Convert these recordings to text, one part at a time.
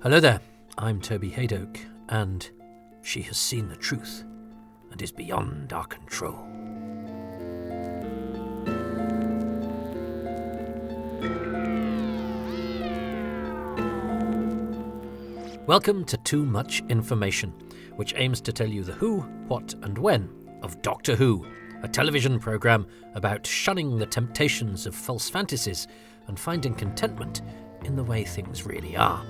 Hello there, I'm Toby Haydock, and she has seen the truth and is beyond our control. Welcome to Too Much Information, which aims to tell you the who, what and when of Doctor Who, a television programme about shunning the temptations of false fantasies and finding contentment in the way things really are.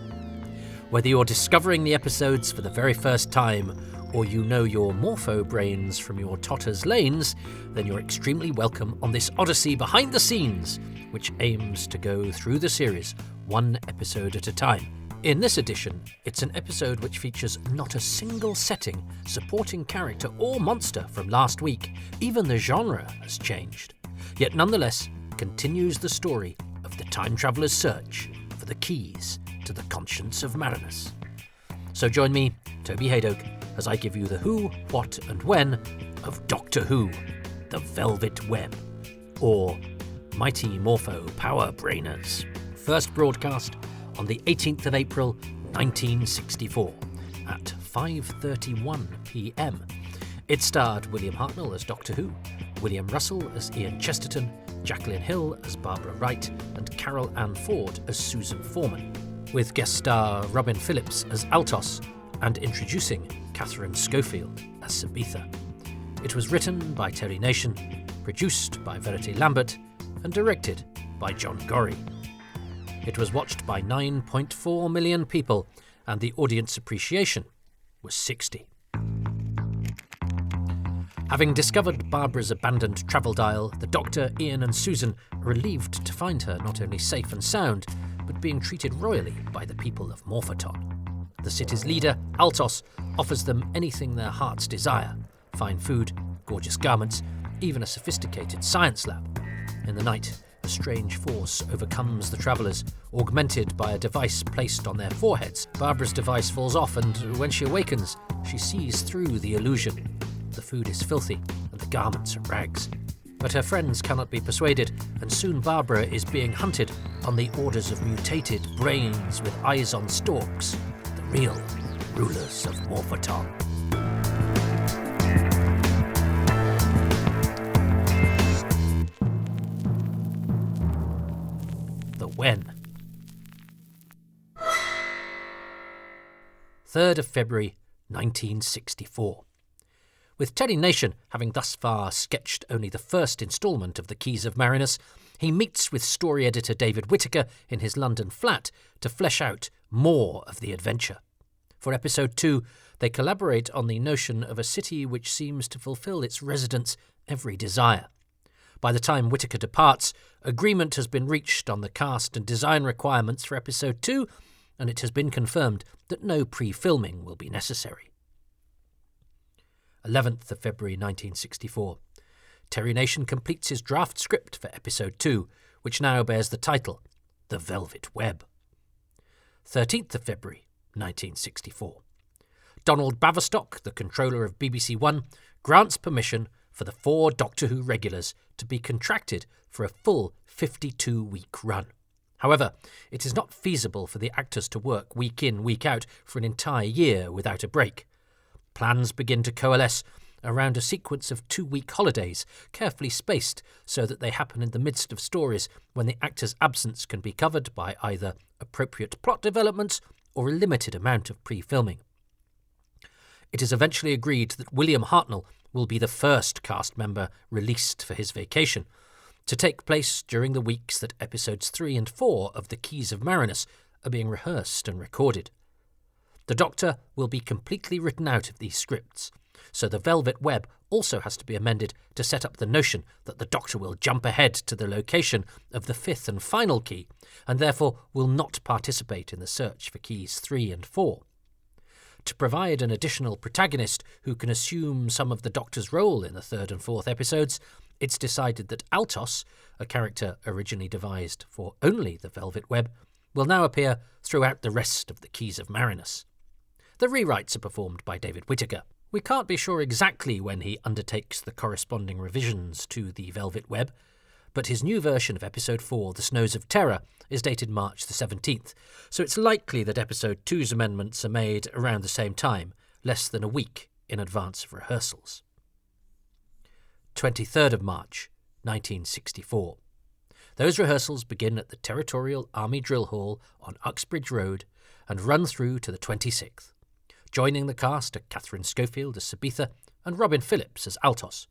Whether you're discovering the episodes for the very first time, or you know your morpho brains from your Totter's lanes, then you're extremely welcome on this odyssey behind the scenes, which aims to go through the series, one episode at a time. In this edition, it's an episode which features not a single setting, supporting character or monster from last week. Even the genre has changed. Yet nonetheless, continues the story of the time traveller's search for the keys to the conscience of Marinus. So join me, Toby Haydock, as I give you the who, what and when of Doctor Who, the Velvet Web, or Mighty Morpho Power Brainers. First broadcast on the 18th of April 1964 at 5:31 p.m. It starred William Hartnell as Doctor Who, William Russell as Ian Chesterton, Jacqueline Hill as Barbara Wright, and Carol Ann Ford as Susan Foreman, with guest star Robin Phillips as Altos and introducing Catherine Schofield as Sabitha. It was written by Terry Nation, produced by Verity Lambert, and directed by John Gorrie. It was watched by 9.4 million people, and the audience appreciation was 60. Having discovered Barbara's abandoned travel dial, the Doctor, Ian and Susan are relieved to find her not only safe and sound, but being treated royally by the people of Morphoton. The city's leader, Altos, offers them anything their hearts desire: fine food, gorgeous garments, even a sophisticated science lab. In the night, a strange force overcomes the travellers, augmented by a device placed on their foreheads. Barbara's device falls off, and when she awakens, she sees through the illusion. The food is filthy, and the garments are rags. But her friends cannot be persuaded, and soon Barbara is being hunted on the orders of mutated brains with eyes on stalks, the real rulers of Morphoton. The when. 3rd of February 1964. With Terry Nation having thus far sketched only the first instalment of the Keys of Marinus, he meets with story editor David Whittaker in his London flat to flesh out more of the adventure. For episode 2, they collaborate on the notion of a city which seems to fulfil its residents' every desire. By the time Whittaker departs, agreement has been reached on the cast and design requirements for episode 2, and it has been confirmed that no pre-filming will be necessary. 11th of February 1964. Terry Nation completes his draft script for episode 2, which now bears the title, The Velvet Web. 13th of February 1964. Donald Baverstock, the controller of BBC One, grants permission for the 4 Doctor Who regulars to be contracted for a full 52-week run. However, it is not feasible for the actors to work week in, week out for an entire year without a break. Plans begin to coalesce around a sequence of 2-week holidays, carefully spaced so that they happen in the midst of stories when the actor's absence can be covered by either appropriate plot developments or a limited amount of pre-filming. It is eventually agreed that William Hartnell will be the first cast member released for his vacation, to take place during the weeks that episodes 3 and 4 of the Keys of Marinus are being rehearsed and recorded. The Doctor will be completely written out of these scripts, so the Velvet Web also has to be amended to set up the notion that the Doctor will jump ahead to the location of the 5th and final key, and therefore will not participate in the search for keys 3 and 4. To provide an additional protagonist who can assume some of the Doctor's role in the 3rd and 4th episodes, it's decided that Altos, a character originally devised for only the Velvet Web, will now appear throughout the rest of the Keys of Marinus. The rewrites are performed by David Whittaker. We can't be sure exactly when he undertakes the corresponding revisions to the Velvet Web, but his new version of Episode 4, The Snows of Terror, is dated March the 17th, so it's likely that Episode 2's amendments are made around the same time, less than a week in advance of rehearsals. 23rd of March, 1964. Those rehearsals begin at the Territorial Army Drill Hall on Uxbridge Road and run through to the 26th. Joining the cast are Catherine Schofield as Sabitha and Robin Phillips as Altos.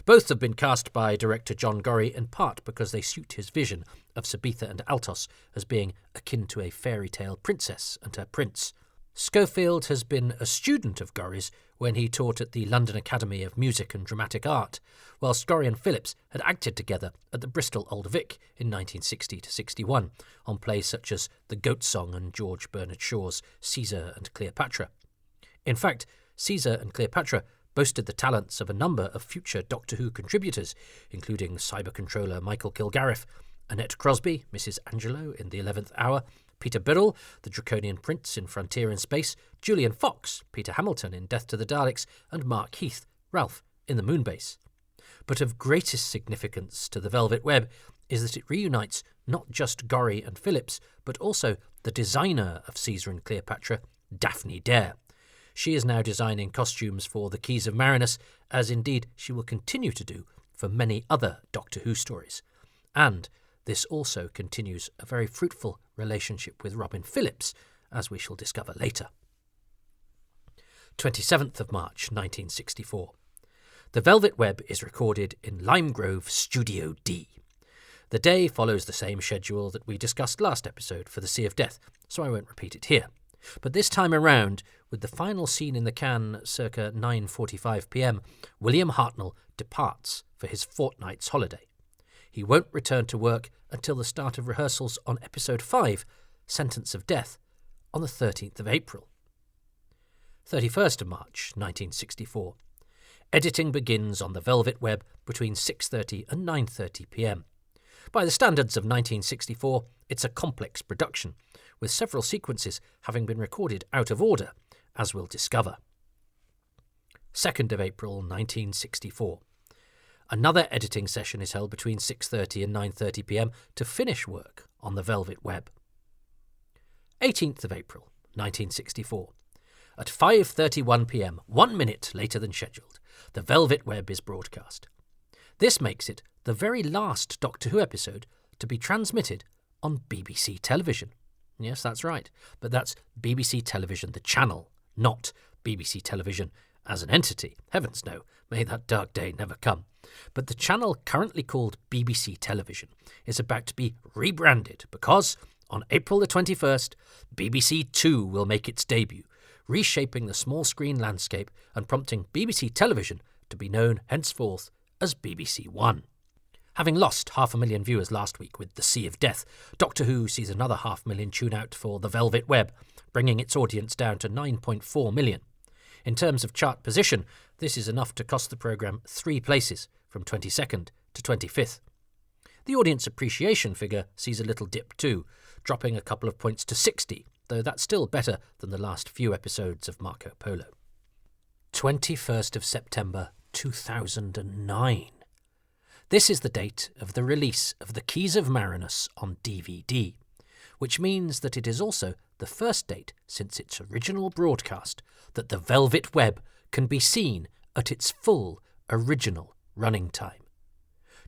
Both have been cast by director John Gorrie in part because they suit his vision of Sabitha and Altos as being akin to a fairy tale princess and her prince. Schofield has been a student of Gorrie's when he taught at the London Academy of Music and Dramatic Art, whilst Gorrie and Phillips had acted together at the Bristol Old Vic in 1960-61 on plays such as The Goat Song and George Bernard Shaw's Caesar and Cleopatra. In fact, Caesar and Cleopatra boasted the talents of a number of future Doctor Who contributors, including cyber controller Michael Kilgarriff, Annette Crosby, Mrs. Angelo in The 11th Hour, Peter Birrell, the Draconian Prince in Frontier in Space, Julian Fox, Peter Hamilton in Death to the Daleks, and Mark Heath, Ralph, in The Moonbase. But of greatest significance to the Velvet Web is that it reunites not just Gorrie and Phillips, but also the designer of Caesar and Cleopatra, Daphne Dare. She is now designing costumes for the Keys of Marinus, as indeed she will continue to do for many other Doctor Who stories. And this also continues a very fruitful relationship with Robin Phillips, as we shall discover later. 27th of March 1964. The Velvet Web is recorded in Lime Grove Studio D. The day follows the same schedule that we discussed last episode for the Sea of Death, so I won't repeat it here. But this time around, with the final scene in the can circa 9:45 p.m, William Hartnell departs for his fortnight's holiday. He won't return to work until the start of rehearsals on Episode 5, Sentence of Death, on the 13th of April. 31st of March 1964. Editing begins on the Velvet Web between 6:30 and 9:30 p.m. By the standards of 1964, it's a complex production, with several sequences having been recorded out of order, as we'll discover. 2nd of April 1964. Another editing session is held between 6:30 and 9:30 p.m. to finish work on the Velvet Web. 18th of April 1964. At 5:31 p.m, 1 minute later than scheduled, the Velvet Web is broadcast. This makes it the very last Doctor Who episode to be transmitted on BBC television. Yes, that's right, but that's BBC Television, the channel, not BBC Television as an entity. Heavens no, may that dark day never come. But the channel currently called BBC Television is about to be rebranded because, on April the 21st, BBC Two will make its debut, reshaping the small screen landscape and prompting BBC Television to be known henceforth as BBC One. Having lost 500,000 viewers last week with The Sea of Death, Doctor Who sees another 500,000 tune out for The Velvet Web, bringing its audience down to 9.4 million. In terms of chart position, this is enough to cost the programme 3 places, from 22nd to 25th. The audience appreciation figure sees a little dip too, dropping a couple of points to 60, though that's still better than the last few episodes of Marco Polo. 21st of September 2009. This is the date of the release of the Keys of Marinus on DVD, which means that it is also the first date since its original broadcast that the Velvet Web can be seen at its full original running time.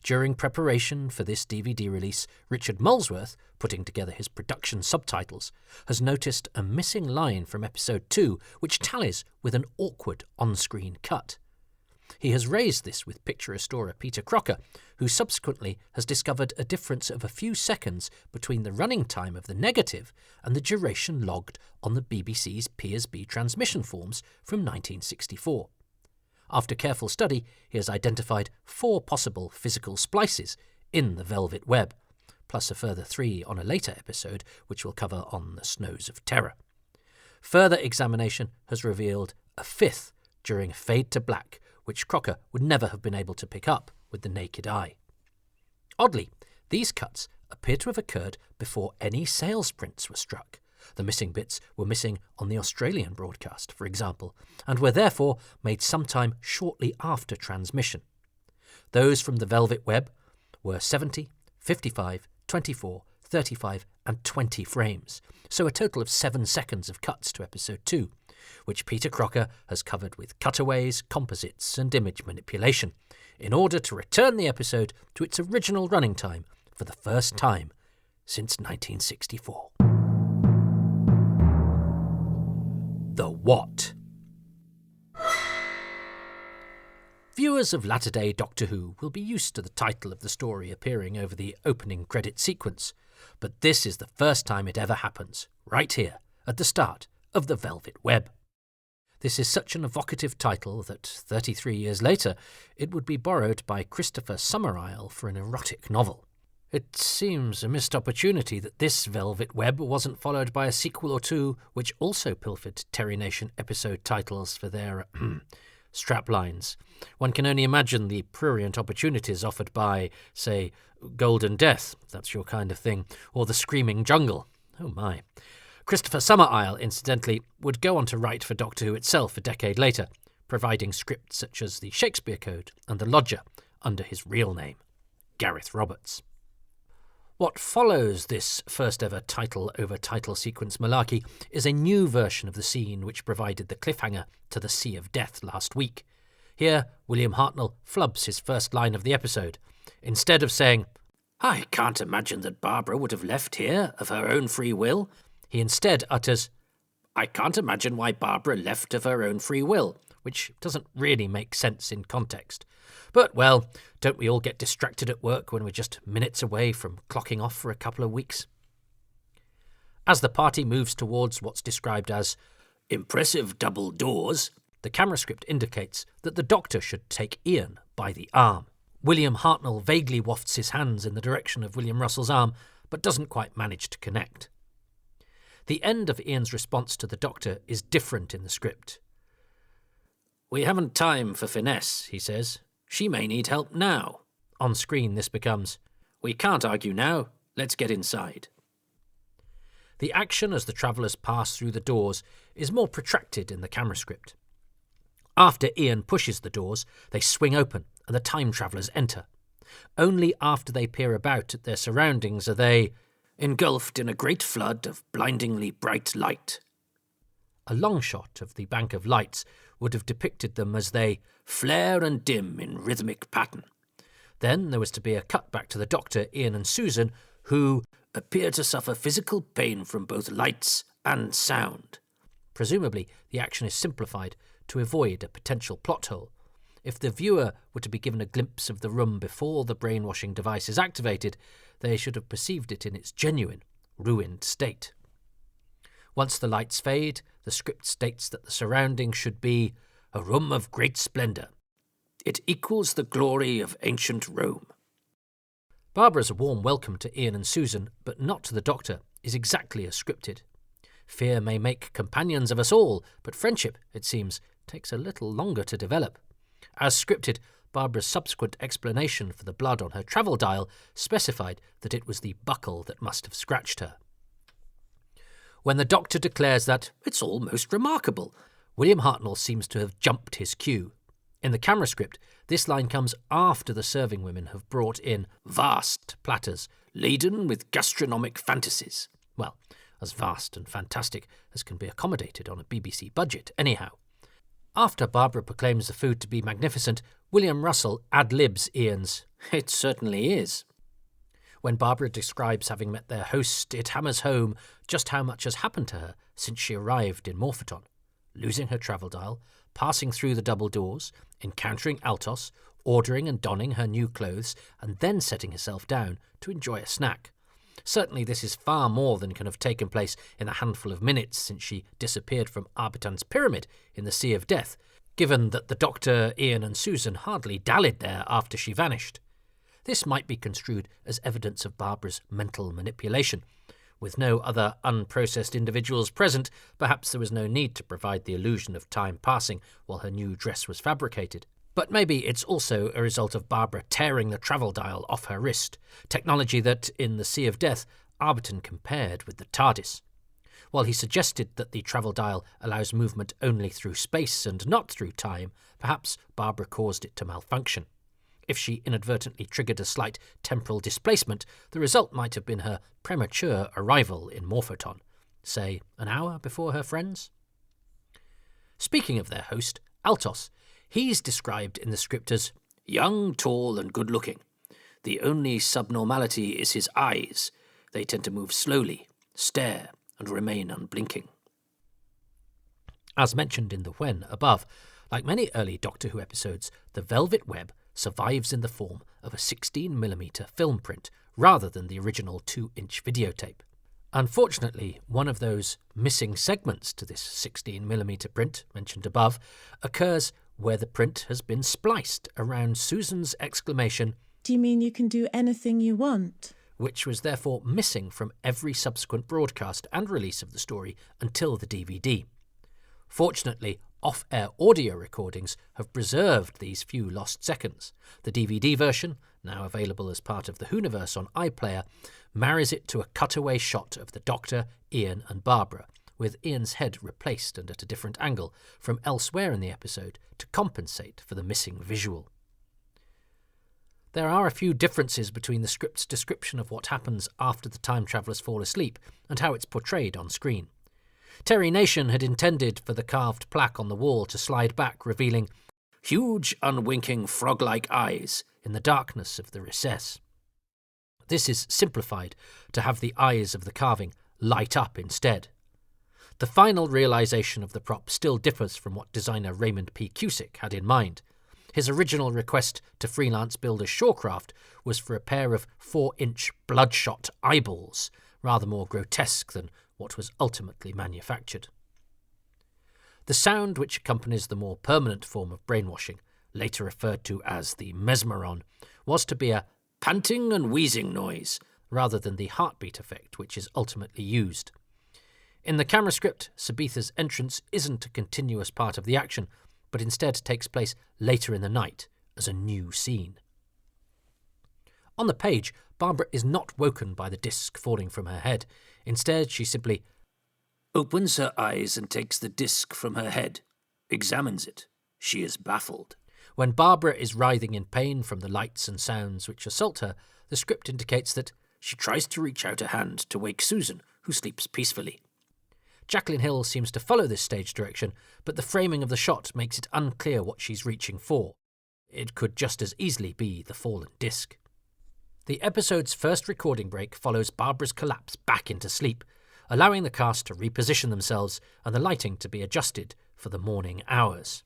During preparation for this DVD release, Richard Molesworth, putting together his production subtitles, has noticed a missing line from Episode 2 which tallies with an awkward on-screen cut. He has raised this with picture restorer Peter Crocker, who subsequently has discovered a difference of a few seconds between the running time of the negative and the duration logged on the BBC's PSB transmission forms from 1964. After careful study, he has identified 4 possible physical splices in the Velvet Web, plus a further 3 on a later episode, which we'll cover on the Snows of Terror. Further examination has revealed a 5th during Fade to Black, which Crocker would never have been able to pick up with the naked eye. Oddly, these cuts appear to have occurred before any sales prints were struck. The missing bits were missing on the Australian broadcast, for example, and were therefore made sometime shortly after transmission. Those from the Velvet Web were 70, 55, 24, 35 and 20 frames, so a total of 7 seconds of cuts to episode 2, which Peter Crocker has covered with cutaways, composites and image manipulation, in order to return the episode to its original running time for the first time since 1964. The What? Viewers of latter-day Doctor Who will be used to the title of the story appearing over the opening credit sequence, but this is the first time it ever happens, right here, at the start of The Velvet Web. This is such an evocative title that 33 years later it would be borrowed by Christopher Summerisle for an erotic novel. It seems a missed opportunity that this Velvet Web wasn't followed by a sequel or two which also pilfered Terry Nation episode titles for their straplines. One can only imagine the prurient opportunities offered by, say, Golden Death, if that's your kind of thing, or The Screaming Jungle. Oh my. Christopher Summerisle, incidentally, would go on to write for Doctor Who itself a decade later, providing scripts such as The Shakespeare Code and The Lodger under his real name, Gareth Roberts. What follows this first-ever title-over-title sequence malarkey is a new version of the scene which provided the cliffhanger to the Sea of Death last week. Here, William Hartnell flubs his first line of the episode. Instead of saying, "I can't imagine that Barbara would have left here of her own free will," he instead utters, "I can't imagine why Barbara left of her own free will," which doesn't really make sense in context. But, well, don't we all get distracted at work when we're just minutes away from clocking off for a couple of weeks? As the party moves towards what's described as impressive double doors, the camera script indicates that the Doctor should take Ian by the arm. William Hartnell vaguely wafts his hands in the direction of William Russell's arm, but doesn't quite manage to connect. The end of Ian's response to the Doctor is different in the script. "We haven't time for finesse," he says. "She may need help now." On screen this becomes, "We can't argue now, let's get inside." The action as the travellers pass through the doors is more protracted in the camera script. After Ian pushes the doors, they swing open and the time travellers enter. Only after they peer about at their surroundings are they engulfed in a great flood of blindingly bright light. A long shot of the bank of lights would have depicted them as they flare and dim in rhythmic pattern. Then there was to be a cut back to the Doctor, Ian and Susan, who appear to suffer physical pain from both lights and sound. Presumably, the action is simplified to avoid a potential plot hole. If the viewer were to be given a glimpse of the room before the brainwashing device is activated, they should have perceived it in its genuine, ruined state. Once the lights fade, the script states that the surroundings should be a room of great splendour. It equals the glory of ancient Rome. Barbara's warm welcome to Ian and Susan, but not to the Doctor, is exactly as scripted. Fear may make companions of us all, but friendship, it seems, takes a little longer to develop. As scripted, Barbara's subsequent explanation for the blood on her travel dial specified that it was the buckle that must have scratched her. When the Doctor declares that it's all most remarkable, William Hartnell seems to have jumped his cue. In the camera script, this line comes after the serving women have brought in vast platters laden with gastronomic fantasies. Well, as vast and fantastic as can be accommodated on a BBC budget, anyhow. After Barbara proclaims the food to be magnificent, William Russell ad-libs Ian's, "It certainly is." When Barbara describes having met their host, it hammers home just how much has happened to her since she arrived in Morpheton. Losing her travel dial, passing through the double doors, encountering Altos, ordering and donning her new clothes, and then setting herself down to enjoy a snack. Certainly this is far more than can have taken place in a handful of minutes since she disappeared from Arbitan's pyramid in the Sea of Death, given that the Doctor, Ian and Susan hardly dallied there after she vanished. This might be construed as evidence of Barbara's mental manipulation. With no other unprocessed individuals present, perhaps there was no need to provide the illusion of time passing while her new dress was fabricated. But maybe it's also a result of Barbara tearing the travel dial off her wrist, technology that, in the Sea of Death, Arbiton compared with the TARDIS. While he suggested that the travel dial allows movement only through space and not through time, perhaps Barbara caused it to malfunction. If she inadvertently triggered a slight temporal displacement, the result might have been her premature arrival in Morphoton, say an hour before her friends. Speaking of their host, Altos, he's described in the script as young, tall, and good-looking. The only subnormality is his eyes. They tend to move slowly, stare, and remain unblinking. As mentioned in the When above, like many early Doctor Who episodes, the Velvet Web survives in the form of a 16mm film print rather than the original 2-inch videotape. Unfortunately, one of those missing segments to this 16mm print, mentioned above, occurs where the print has been spliced around Susan's exclamation, "Do you mean you can do anything you want?" which was therefore missing from every subsequent broadcast and release of the story until the DVD. Fortunately, off-air audio recordings have preserved these few lost seconds. The DVD version, now available as part of the Whoniverse on iPlayer, marries it to a cutaway shot of the Doctor, Ian and Barbara, with Ian's head replaced and at a different angle from elsewhere in the episode to compensate for the missing visual. There are a few differences between the script's description of what happens after the time travellers fall asleep and how it's portrayed on screen. Terry Nation had intended for the carved plaque on the wall to slide back, revealing huge, unwinking, frog-like eyes in the darkness of the recess. This is simplified to have the eyes of the carving light up instead. The final realisation of the prop still differs from what designer Raymond P. Cusick had in mind. His original request to freelance builder Shawcraft was for a pair of 4-inch bloodshot eyeballs, rather more grotesque than what was ultimately manufactured. The sound which accompanies the more permanent form of brainwashing, later referred to as the mesmeron, was to be a panting and wheezing noise, rather than the heartbeat effect which is ultimately used. In the camera script, Sabitha's entrance isn't a continuous part of the action, but instead takes place later in the night as a new scene. On the page, Barbara is not woken by the disc falling from her head. Instead, she simply opens her eyes and takes the disc from her head, examines it. She is baffled. When Barbara is writhing in pain from the lights and sounds which assault her, the script indicates that she tries to reach out a hand to wake Susan, who sleeps peacefully. Jacqueline Hill seems to follow this stage direction, but the framing of the shot makes it unclear what she's reaching for. It could just as easily be the fallen disc. The episode's first recording break follows Barbara's collapse back into sleep, allowing the cast to reposition themselves and the lighting to be adjusted for the morning hours.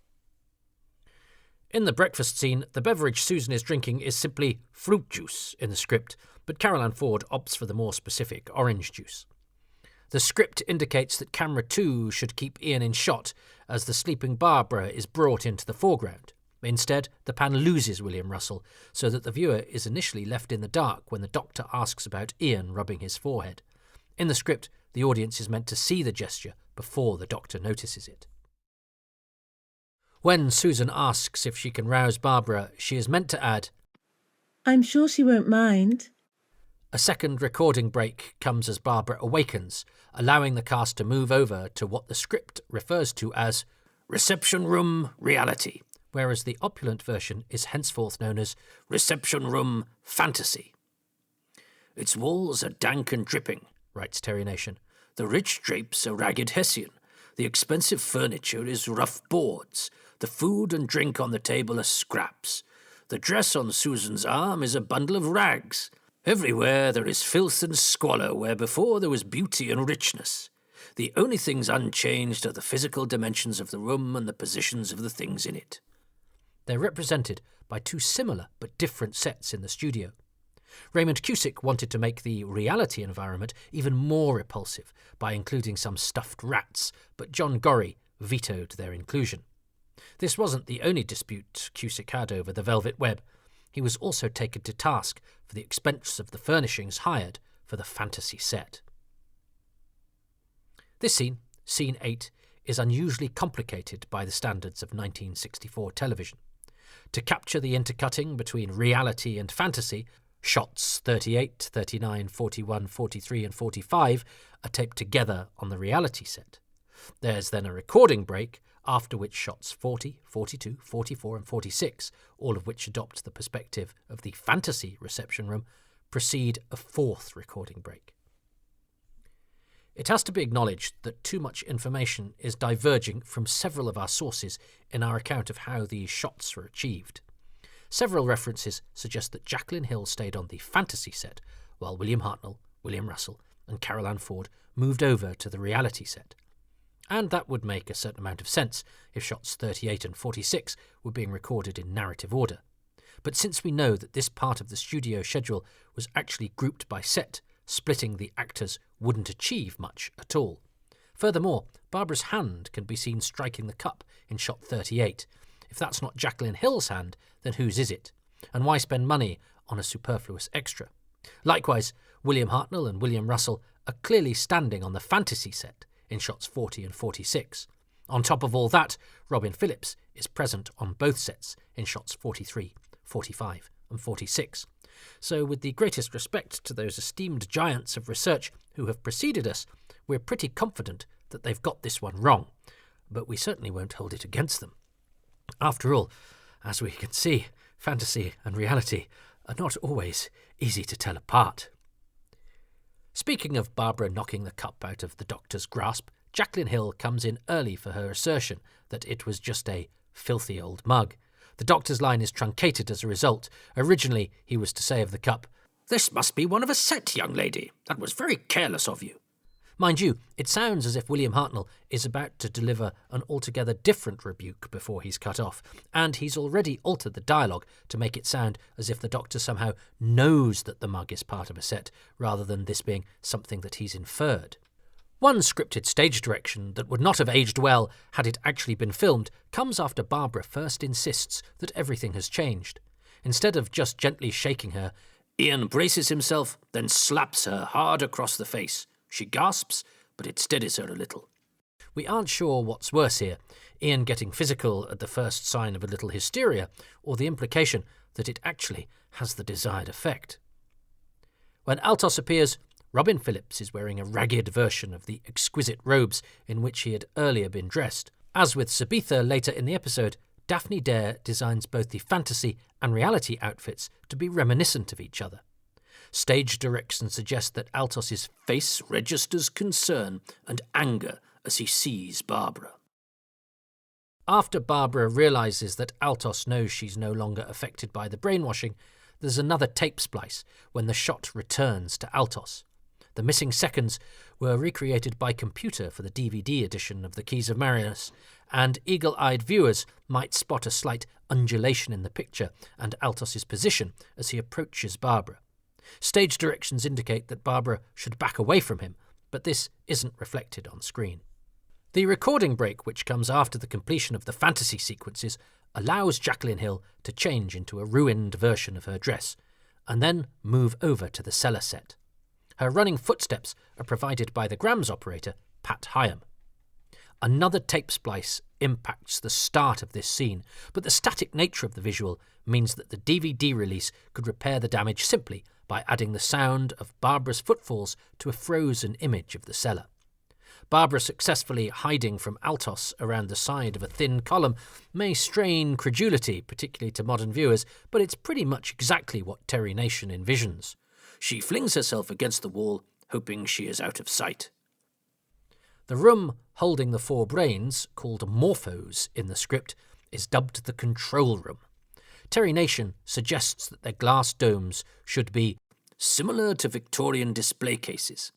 In the breakfast scene, the beverage Susan is drinking is simply fruit juice in the script, but Caroline Ford opts for the more specific orange juice. The script indicates that camera 2 should keep Ian in shot as the sleeping Barbara is brought into the foreground. Instead, the pan loses William Russell, so that the viewer is initially left in the dark when the Doctor asks about Ian rubbing his forehead. In the script, the audience is meant to see the gesture before the Doctor notices it. When Susan asks if she can rouse Barbara, she is meant to add, "I'm sure she won't mind." A second recording break comes as Barbara awakens, allowing the cast to move over to what the script refers to as reception room reality, whereas the opulent version is henceforth known as reception room fantasy. "Its walls are dank and dripping," writes Terry Nation. "The rich drapes are ragged Hessian. The expensive furniture is rough boards. The food and drink on the table are scraps. The dress on Susan's arm is a bundle of rags. Everywhere there is filth and squalor where before there was beauty and richness. The only things unchanged are the physical dimensions of the room and the positions of the things in it." They're represented by two similar but different sets in the studio. Raymond Cusick wanted to make the reality environment even more repulsive by including some stuffed rats, but John Gorrie vetoed their inclusion. This wasn't the only dispute Cusick had over the Velvet Web. He was also taken to task for the expense of the furnishings hired for the fantasy set. This scene, Scene 8, is unusually complicated by the standards of 1964 television. To capture the intercutting between reality and fantasy, shots 38, 39, 41, 43 and 45 are taped together on the reality set. There's then a recording break after which shots 40, 42, 44 and 46, all of which adopt the perspective of the fantasy reception room, precede a fourth recording break. It has to be acknowledged that too much information is diverging from several of our sources in our account of how these shots were achieved. Several references suggest that Jacqueline Hill stayed on the fantasy set, while William Hartnell, William Russell and Carol Ann Ford moved over to the reality set. And that would make a certain amount of sense if shots 38 and 46 were being recorded in narrative order. But since we know that this part of the studio schedule was actually grouped by set, splitting the actors wouldn't achieve much at all. Furthermore, Barbara's hand can be seen striking the cup in shot 38. If that's not Jacqueline Hill's hand, then whose is it? And why spend money on a superfluous extra? Likewise, William Hartnell and William Russell are clearly standing on the fantasy set in shots 40 and 46. On top of all that, Robin Phillips is present on both sets in shots 43, 45 and 46. So with the greatest respect to those esteemed giants of research who have preceded us, we're pretty confident that they've got this one wrong, but we certainly won't hold it against them. After all, as we can see, fantasy and reality are not always easy to tell apart. Speaking of Barbara knocking the cup out of the Doctor's grasp, Jacqueline Hill comes in early for her assertion that it was just a filthy old mug. The Doctor's line is truncated as a result. Originally, he was to say of the cup, "This must be one of a set, young lady. That was very careless of you." Mind you, it sounds as if William Hartnell is about to deliver an altogether different rebuke before he's cut off, and he's already altered the dialogue to make it sound as if the Doctor somehow knows that the mug is part of a set, rather than this being something that he's inferred. One scripted stage direction that would not have aged well had it actually been filmed comes after Barbara first insists that everything has changed. Instead of just gently shaking her, Ian braces himself, then slaps her hard across the face. She gasps, but it steadies her a little. We aren't sure what's worse here, Ian getting physical at the first sign of a little hysteria, or the implication that it actually has the desired effect. When Altos appears, Robin Phillips is wearing a ragged version of the exquisite robes in which he had earlier been dressed. As with Sabitha later in the episode, Daphne Dare designs both the fantasy and reality outfits to be reminiscent of each other. Stage direction suggests that Altos's face registers concern and anger as he sees Barbara. After Barbara realises that Altos knows she's no longer affected by the brainwashing, there's another tape splice when the shot returns to Altos. The missing seconds were recreated by computer for the DVD edition of the Keys of Marinus, and eagle-eyed viewers might spot a slight undulation in the picture and Altos's position as he approaches Barbara. Stage directions indicate that Barbara should back away from him, but this isn't reflected on screen. The recording break, which comes after the completion of the fantasy sequences, allows Jacqueline Hill to change into a ruined version of her dress, and then move over to the cellar set. Her running footsteps are provided by the Grams operator, Pat Hyam. Another tape splice impacts the start of this scene, but the static nature of the visual means that the DVD release could repair the damage simply by adding the sound of Barbara's footfalls to a frozen image of the cellar. Barbara successfully hiding from Altos around the side of a thin column may strain credulity, particularly to modern viewers, but it's pretty much exactly what Terry Nation envisions. She flings herself against the wall, hoping she is out of sight. The room holding the four brains, called Morphos in the script, is dubbed the control room. Terry Nation suggests that their glass domes should be similar to Victorian display cases.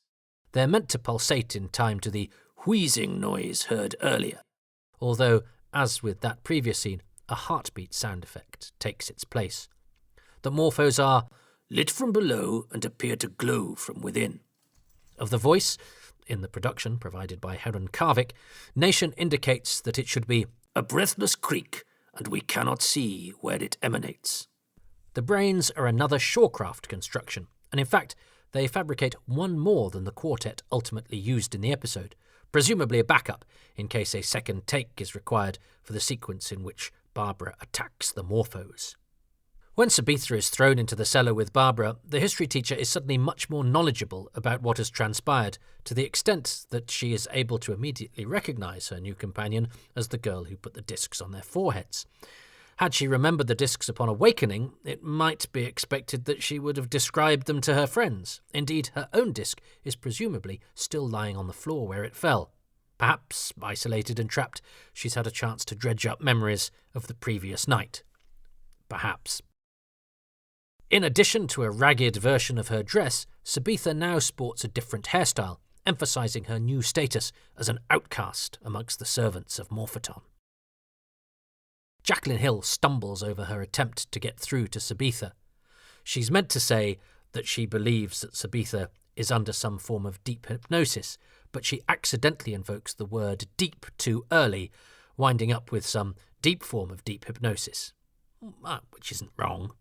They're meant to pulsate in time to the wheezing noise heard earlier, although, as with that previous scene, a heartbeat sound effect takes its place. The Morphos are lit from below and appear to glow from within. Of the voice, in the production provided by Heron Carvic, Nation indicates that it should be a breathless creak, and we cannot see where it emanates. The brains are another Shawcraft construction, and in fact, they fabricate one more than the quartet ultimately used in the episode, presumably a backup in case a second take is required for the sequence in which Barbara attacks the Morphos. When Sabitha is thrown into the cellar with Barbara, the history teacher is suddenly much more knowledgeable about what has transpired, to the extent that she is able to immediately recognise her new companion as the girl who put the discs on their foreheads. Had she remembered the discs upon awakening, it might be expected that she would have described them to her friends. Indeed, her own disc is presumably still lying on the floor where it fell. Perhaps, isolated and trapped, she's had a chance to dredge up memories of the previous night. Perhaps. In addition to a ragged version of her dress, Sabitha now sports a different hairstyle, emphasising her new status as an outcast amongst the servants of Motheaten. Jacqueline Hill stumbles over her attempt to get through to Sabitha. She's meant to say that she believes that Sabitha is under some form of deep hypnosis, but she accidentally invokes the word deep too early, winding up with some deep form of deep hypnosis, which isn't wrong.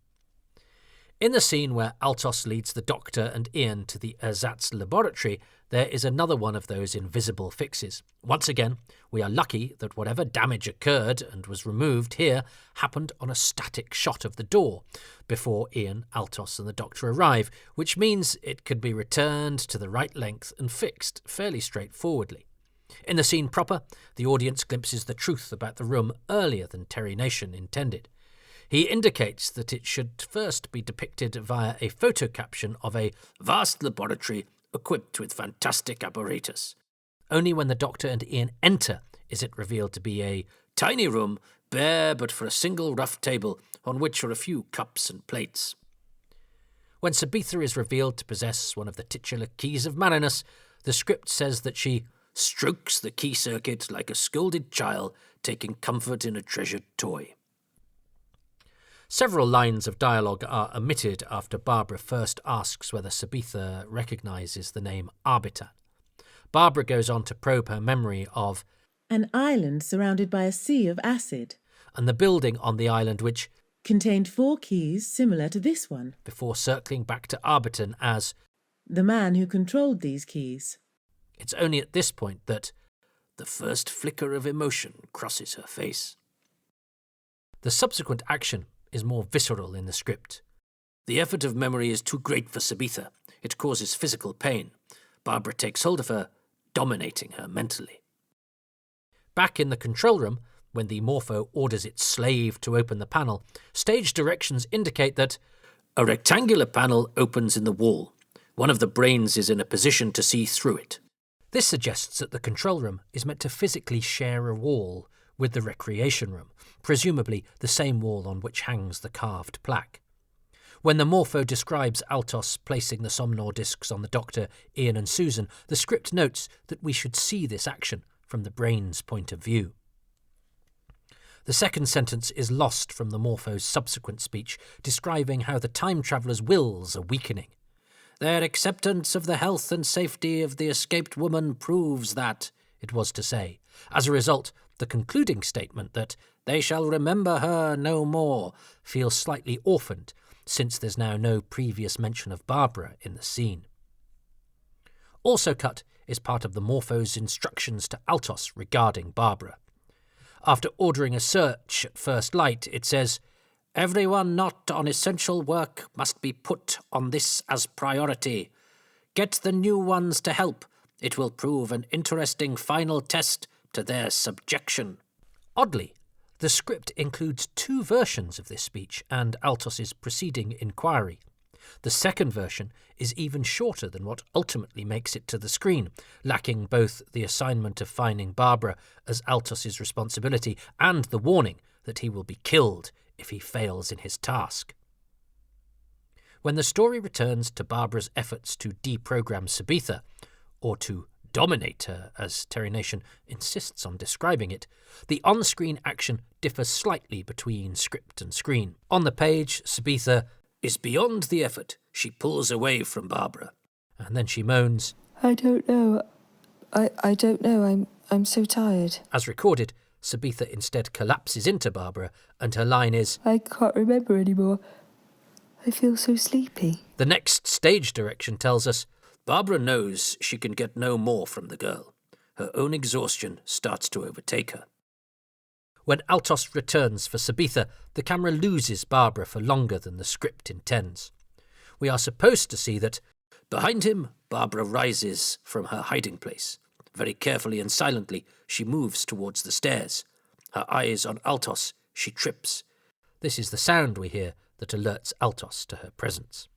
In the scene where Altos leads the Doctor and Ian to the ersatz laboratory, there is another one of those invisible fixes. Once again, we are lucky that whatever damage occurred and was removed here happened on a static shot of the door before Ian, Altos and the Doctor arrive, which means it could be returned to the right length and fixed fairly straightforwardly. In the scene proper, the audience glimpses the truth about the room earlier than Terry Nation intended. He indicates that it should first be depicted via a photo caption of a vast laboratory equipped with fantastic apparatus. Only when the Doctor and Ian enter is it revealed to be a tiny room, bare but for a single rough table on which are a few cups and plates. When Sabitha is revealed to possess one of the titular Keys of Marinus, the script says that she strokes the key circuit like a scolded child taking comfort in a treasured toy. Several lines of dialogue are omitted after Barbara first asks whether Sabitha recognises the name Arbitat. Barbara goes on to probe her memory of an island surrounded by a sea of acid, and the building on the island which contained 4 keys similar to this one, before circling back to Arbiton as the man who controlled these keys. It's only at this point that the first flicker of emotion crosses her face. The subsequent action is more visceral in the script. The effort of memory is too great for Sabitha. It causes physical pain. Barbara takes hold of her, dominating her mentally. Back in the control room, when the Morpho orders its slave to open the panel, stage directions indicate that a rectangular panel opens in the wall. One of the brains is in a position to see through it. This suggests that the control room is meant to physically share a wall with the recreation room, presumably the same wall on which hangs the carved plaque. When the Morpho describes Altos placing the Somnor discs on the Doctor, Ian and Susan, the script notes that we should see this action from the brain's point of view. The second sentence is lost from the Morpho's subsequent speech, describing how the time traveller's wills are weakening. Their acceptance of the health and safety of the escaped woman proves that, it was to say. As a result, the concluding statement that they shall remember her no more feels slightly orphaned, since there's now no previous mention of Barbara in the scene. Also cut is part of the Morpho's instructions to Altos regarding Barbara. After ordering a search at first light, it says, "Everyone not on essential work must be put on this as priority. Get the new ones to help. It will prove an interesting final test to their subjection." Oddly, the script includes 2 versions of this speech and Altos's preceding inquiry. The second version is even shorter than what ultimately makes it to the screen, lacking both the assignment of finding Barbara as Altos's responsibility and the warning that he will be killed if he fails in his task. When the story returns to Barbara's efforts to deprogram Sabitha, or to dominate her, as Terry Nation insists on describing it, the on-screen action differs slightly between script and screen. On the page, Sabitha is beyond the effort. She pulls away from Barbara. And then she moans, "I don't know. I don't know. I'm so tired." As recorded, Sabitha instead collapses into Barbara, and her line is, "I can't remember anymore. I feel so sleepy." The next stage direction tells us Barbara knows she can get no more from the girl. Her own exhaustion starts to overtake her. When Altos returns for Sabitha, the camera loses Barbara for longer than the script intends. We are supposed to see that, behind him, Barbara rises from her hiding place. Very carefully and silently, she moves towards the stairs. Her eyes on Altos, she trips. This is the sound we hear that alerts Altos to her presence.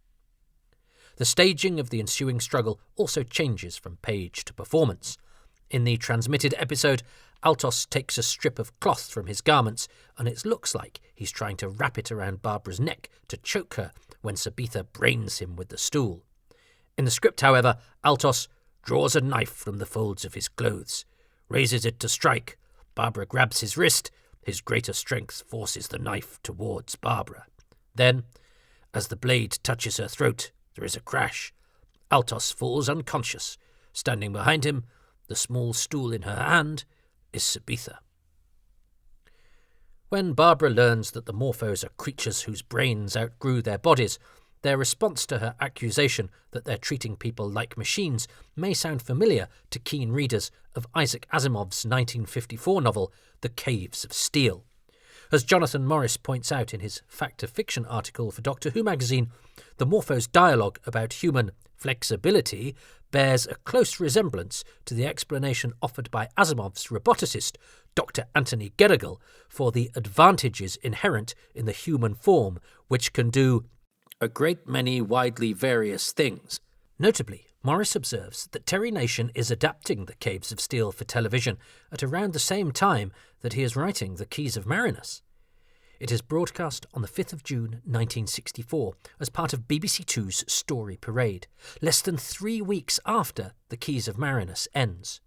The staging of the ensuing struggle also changes from page to performance. In the transmitted episode, Altos takes a strip of cloth from his garments, and it looks like he's trying to wrap it around Barbara's neck to choke her when Sabitha brains him with the stool. In the script, however, Altos draws a knife from the folds of his clothes, raises it to strike. Barbara grabs his wrist. His greater strength forces the knife towards Barbara. Then, as the blade touches her throat, there is a crash. Altos falls unconscious. Standing behind him, the small stool in her hand, is Sabitha. When Barbara learns that the Morphos are creatures whose brains outgrew their bodies, their response to her accusation that they're treating people like machines may sound familiar to keen readers of Isaac Asimov's 1954 novel, The Caves of Steel. As Jonathan Morris points out in his Fact of Fiction article for Doctor Who magazine, the Morphos' dialogue about human flexibility bears a close resemblance to the explanation offered by Asimov's roboticist, Dr. Anthony Gerrigal, for the advantages inherent in the human form, which can do a great many widely various things. Notably, Morris observes that Terry Nation is adapting The Caves of Steel for television at around the same time that he is writing The Keys of Marinus. It is broadcast on the 5th of June 1964 as part of BBC Two's Story Parade, less than 3 weeks after The Keys of Marinus ends.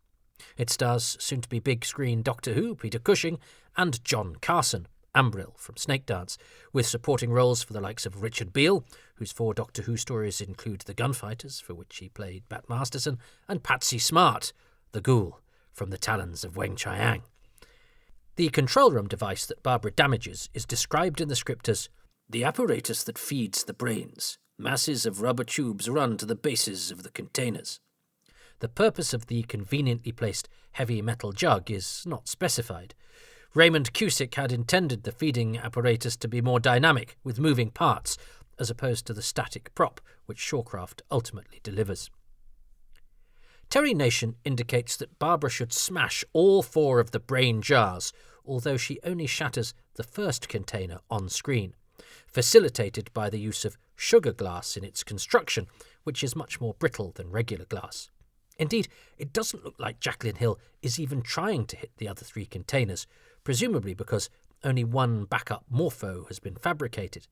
It stars soon-to-be big-screen Doctor Who, Peter Cushing, and John Carson, Ambril from Snake Dance, with supporting roles for the likes of Richard Beale, whose 4 Doctor Who stories include The Gunfighters, for which he played Bat Masterson, and Patsy Smart, the Ghoul, from The Talons of Weng Chiang. The control room device that Barbara damages is described in the script as the apparatus that feeds the brains. Masses of rubber tubes run to the bases of the containers. The purpose of the conveniently placed heavy metal jug is not specified. Raymond Cusick had intended the feeding apparatus to be more dynamic, with moving parts, as opposed to the static prop which Shawcraft ultimately delivers. Terry Nation indicates that Barbara should smash all 4 of the brain jars, although she only shatters the first container on screen, facilitated by the use of sugar glass in its construction, which is much more brittle than regular glass. Indeed, it doesn't look like Jacqueline Hill is even trying to hit the other 3 containers, presumably because only one backup Morpho has been fabricated.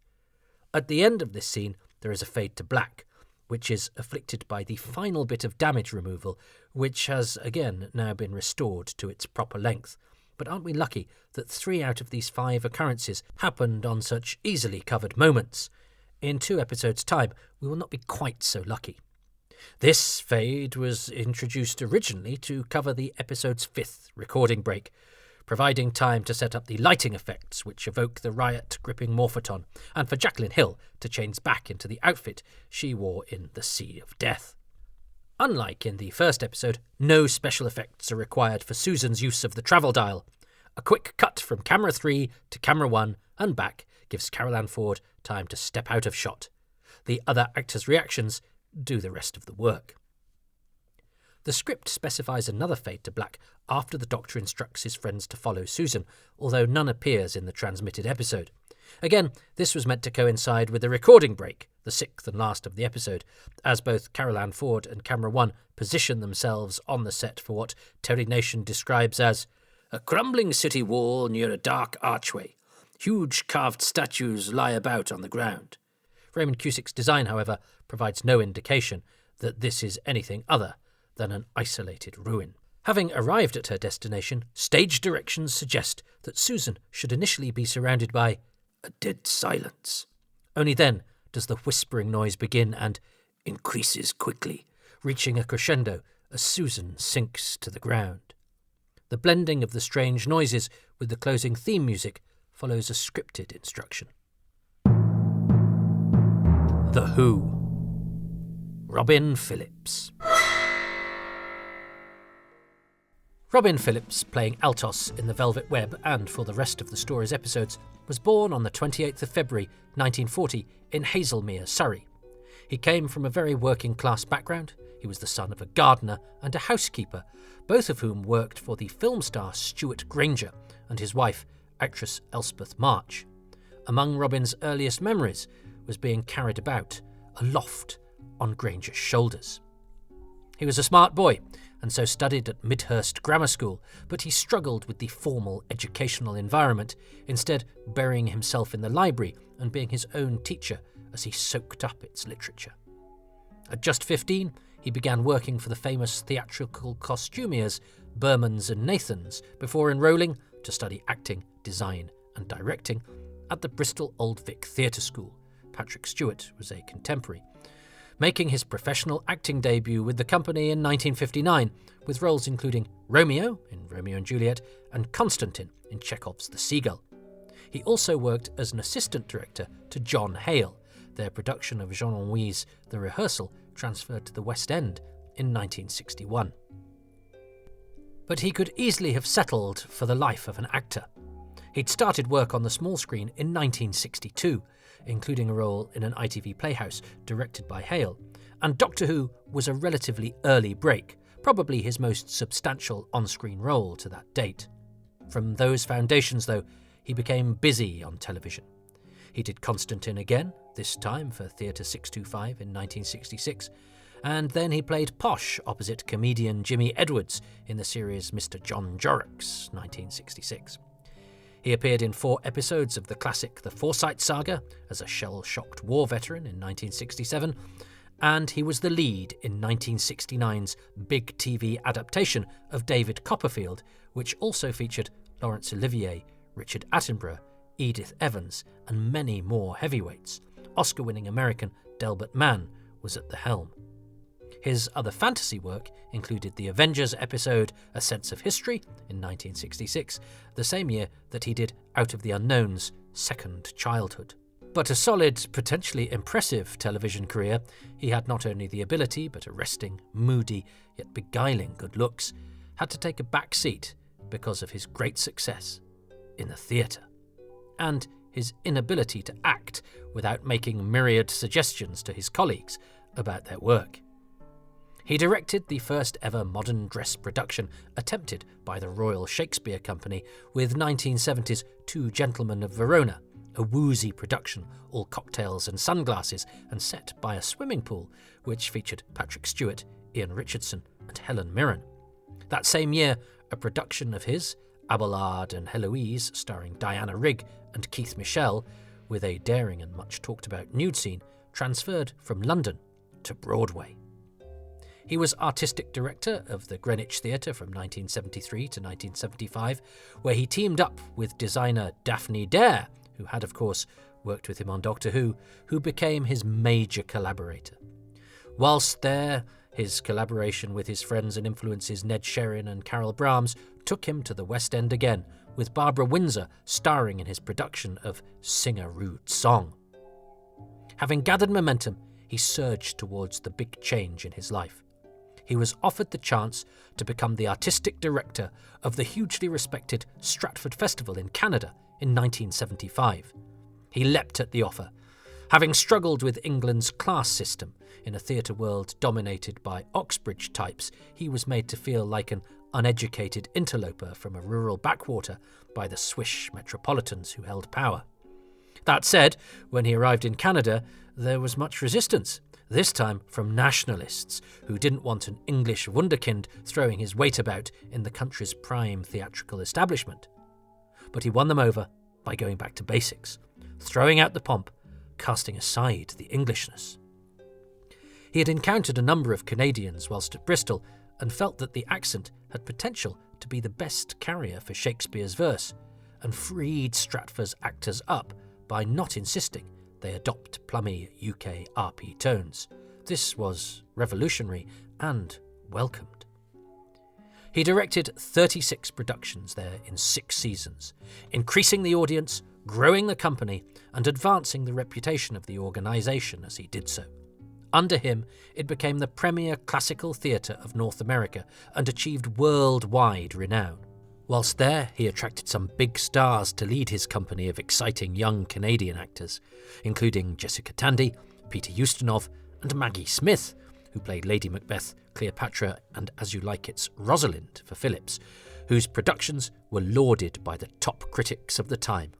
At the end of this scene, there is a fade to black, which is afflicted by the final bit of damage removal, which has again now been restored to its proper length. But aren't we lucky that 3 out of these 5 occurrences happened on such easily covered moments? In 2 episodes' time, we will not be quite so lucky. This fade was introduced originally to cover the episode's 5th recording break, providing time to set up the lighting effects which evoke the riot-gripping Morphoton, and for Jacqueline Hill to change back into the outfit she wore in The Sea of Death. Unlike in the first episode, no special effects are required for Susan's use of the travel dial. A quick cut from camera 3 to camera 1 and back gives Carol Ann Ford time to step out of shot. The other actors' reactions do the rest of the work. The script specifies another fade to black after the Doctor instructs his friends to follow Susan, although none appears in the transmitted episode. Again, this was meant to coincide with the recording break, the 6th and last of the episode, as both Carol Ann Ford and Camera 1 position themselves on the set for what Terry Nation describes as a crumbling city wall near a dark archway. Huge carved statues lie about on the ground. Raymond Cusick's design, however, provides no indication that this is anything other than an isolated ruin. Having arrived at her destination, stage directions suggest that Susan should initially be surrounded by a dead silence. Only then does the whispering noise begin and increases quickly, reaching a crescendo as Susan sinks to the ground. The blending of the strange noises with the closing theme music follows a scripted instruction. The Who. Robin Phillips. Robin Phillips, playing Altos in The Velvet Web and for the rest of the story's episodes, was born on the 28th of February 1940 in Hazelmere, Surrey. He came from a very working-class background. He was the son of a gardener and a housekeeper, both of whom worked for the film star Stuart Granger and his wife, actress Elspeth March. Among Robin's earliest memories was being carried about aloft on Granger's shoulders. He was a smart boy and so studied at Midhurst Grammar School, but he struggled with the formal educational environment, instead burying himself in the library and being his own teacher as he soaked up its literature. At just 15, he began working for the famous theatrical costumiers Bermans and Nathans before enrolling to study acting, design and directing at the Bristol Old Vic Theatre School. Patrick Stewart was a contemporary, making his professional acting debut with the company in 1959, with roles including Romeo in Romeo and Juliet and Constantine in Chekhov's The Seagull. He also worked as an assistant director to John Hale. Their production of Jean-Louis' The Rehearsal transferred to the West End in 1961. But he could easily have settled for the life of an actor. He'd started work on the small screen in 1962, including a role in an ITV Playhouse directed by Hale, and Doctor Who was a relatively early break, probably his most substantial on-screen role to that date. From those foundations, though, he became busy on television. He did Constantine again, this time for Theatre 625 in 1966, and then he played Posh opposite comedian Jimmy Edwards in the series Mr. John Jorrocks, 1966. He appeared in 4 episodes of the classic The Forsyte Saga as a shell-shocked war veteran in 1967, and he was the lead in 1969's big TV adaptation of David Copperfield, which also featured Laurence Olivier, Richard Attenborough, Edith Evans, and many more heavyweights. Oscar-winning American Delbert Mann was at the helm. His other fantasy work included the Avengers episode A Sense of History in 1966, the same year that he did Out of the Unknown's Second Childhood. But a solid, potentially impressive television career, he had not only the ability, but arresting, moody, yet beguiling good looks, had to take a back seat because of his great success in the theatre, and his inability to act without making myriad suggestions to his colleagues about their work. He directed the first ever modern dress production attempted by the Royal Shakespeare Company with 1970's Two Gentlemen of Verona, a woozy production, all cocktails and sunglasses, and set by a swimming pool, which featured Patrick Stewart, Ian Richardson and Helen Mirren. That same year, a production of his, Abelard and Heloise, starring Diana Rigg and Keith Michelle, with a daring and much talked about nude scene, transferred from London to Broadway. He was artistic director of the Greenwich Theatre from 1973 to 1975, where he teamed up with designer Daphne Dare, who had, of course, worked with him on Doctor Who, who became his major collaborator. Whilst there, his collaboration with his friends and influences Ned Sherrin and Carol Brahms took him to the West End again, with Barbara Windsor starring in his production of Sing a Rude Song. Having gathered momentum, he surged towards the big change in his life. He was offered the chance to become the artistic director of the hugely respected Stratford Festival in Canada in 1975. He leapt at the offer. Having struggled with England's class system in a theatre world dominated by Oxbridge types, he was made to feel like an uneducated interloper from a rural backwater by the swish metropolitans who held power. That said, when he arrived in Canada, there was much resistance, this time from nationalists who didn't want an English wunderkind throwing his weight about in the country's prime theatrical establishment. But he won them over by going back to basics, throwing out the pomp, casting aside the Englishness. He had encountered a number of Canadians whilst at Bristol and felt that the accent had potential to be the best carrier for Shakespeare's verse, and freed Stratford's actors up by not insisting they adopt plummy UK RP tones. This was revolutionary and welcomed. He directed 36 productions there in 6 seasons, increasing the audience, growing the company, and advancing the reputation of the organisation as he did so. Under him, it became the premier classical theatre of North America and achieved worldwide renown. Whilst there, he attracted some big stars to lead his company of exciting young Canadian actors, including Jessica Tandy, Peter Ustinov, and Maggie Smith, who played Lady Macbeth, Cleopatra, and As You Like It's Rosalind for Phillips, whose productions were lauded by the top critics of the time.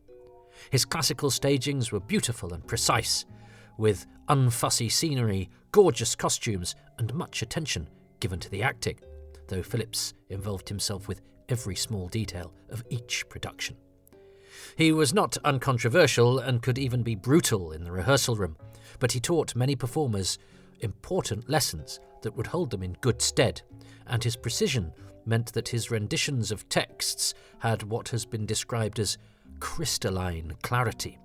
His classical stagings were beautiful and precise, with unfussy scenery, gorgeous costumes, and much attention given to the acting, though Phillips involved himself with every small detail of each production. He was not uncontroversial and could even be brutal in the rehearsal room, but he taught many performers important lessons that would hold them in good stead, and his precision meant that his renditions of texts had what has been described as crystalline clarity.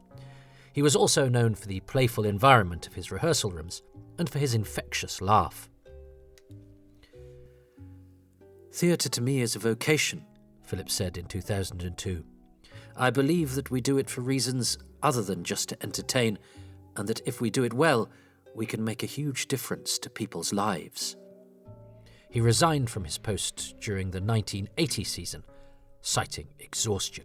He was also known for the playful environment of his rehearsal rooms and for his infectious laugh. "Theatre to me is a vocation," Phillips said in 2002. "I believe that we do it for reasons other than just to entertain, and that if we do it well, we can make a huge difference to people's lives." He resigned from his post during the 1980 season, citing exhaustion.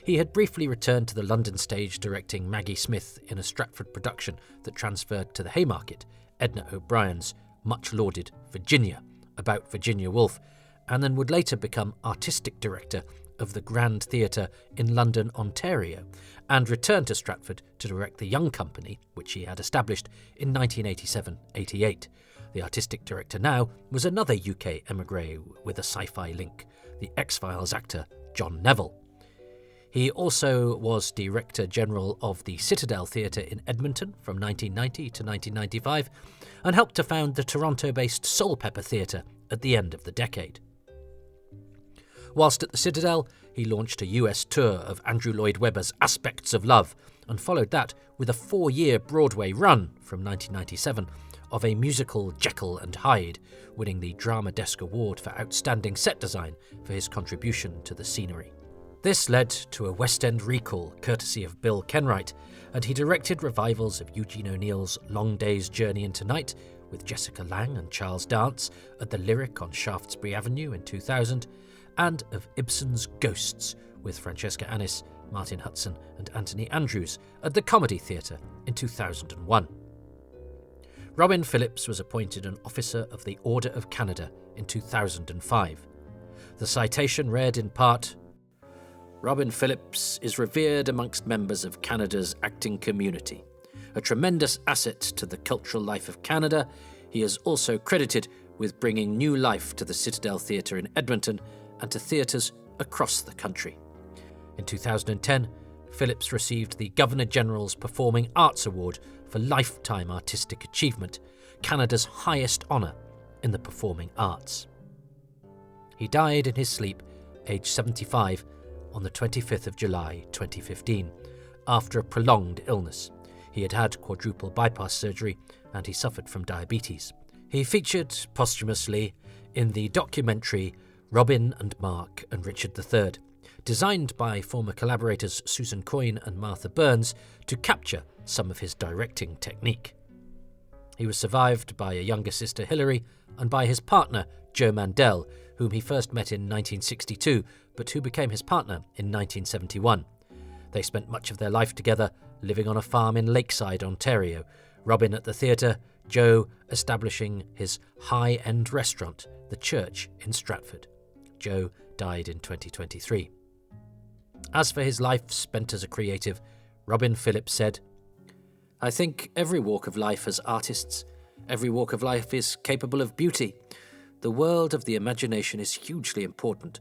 He had briefly returned to the London stage directing Maggie Smith in a Stratford production that transferred to the Haymarket, Edna O'Brien's much-lauded Virginia, about Virginia Woolf, and then would later become artistic director of the Grand Theatre in London, Ontario, and returned to Stratford to direct the Young Company, which he had established in 1987-88. The artistic director now was another UK émigré with a sci-fi link, the X-Files actor John Neville. He also was Director General of the Citadel Theatre in Edmonton from 1990 to 1995 and helped to found the Toronto-based Soulpepper Theatre at the end of the decade. Whilst at the Citadel, he launched a US tour of Andrew Lloyd Webber's Aspects of Love and followed that with a 4-year Broadway run from 1997 of a musical Jekyll and Hyde, winning the Drama Desk Award for Outstanding Set Design for his contribution to the scenery. This led to a West End recall courtesy of Bill Kenwright, and he directed revivals of Eugene O'Neill's Long Day's Journey into Night with Jessica Lange and Charles Dance at the Lyric on Shaftesbury Avenue in 2000, and of Ibsen's Ghosts with Francesca Annis, Martin Hudson and Anthony Andrews at the Comedy Theatre in 2001. Robin Phillips was appointed an Officer of the Order of Canada in 2005. The citation read in part, "Robin Phillips is revered amongst members of Canada's acting community. A tremendous asset to the cultural life of Canada, he is also credited with bringing new life to the Citadel Theatre in Edmonton and to theatres across the country." In 2010, Phillips received the Governor-General's Performing Arts Award for Lifetime Artistic Achievement, Canada's highest honour in the performing arts. He died in his sleep, aged 75, on the 25th of July 2015, after a prolonged illness. He had had quadruple bypass surgery and he suffered from diabetes. He featured posthumously in the documentary Robin and Mark and Richard III, designed by former collaborators Susan Coyne and Martha Burns to capture some of his directing technique. He was survived by a younger sister Hilary and by his partner Joe Mandel, whom he first met in 1962, but who became his partner in 1971. They spent much of their life together, living on a farm in Lakeside, Ontario, Robin at the theatre, Joe establishing his high-end restaurant, The Church, in Stratford. Joe died in 2023. As for his life spent as a creative, Robin Phillips said, "I think every walk of life has artists. Every walk of life is capable of beauty. The world of the imagination is hugely important.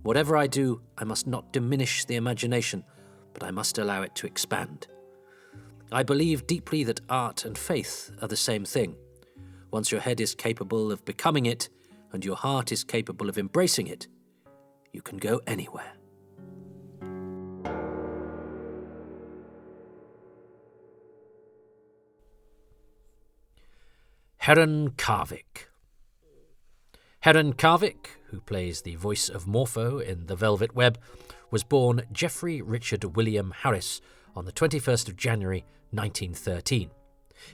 Whatever I do, I must not diminish the imagination, but I must allow it to expand. I believe deeply that art and faith are the same thing. Once your head is capable of becoming it, and your heart is capable of embracing it, you can go anywhere." Heron Carvic. Heron Carvic, who plays the voice of Morpho in The Velvet Web, was born Geoffrey Richard William Harris on the 21st of January 1913.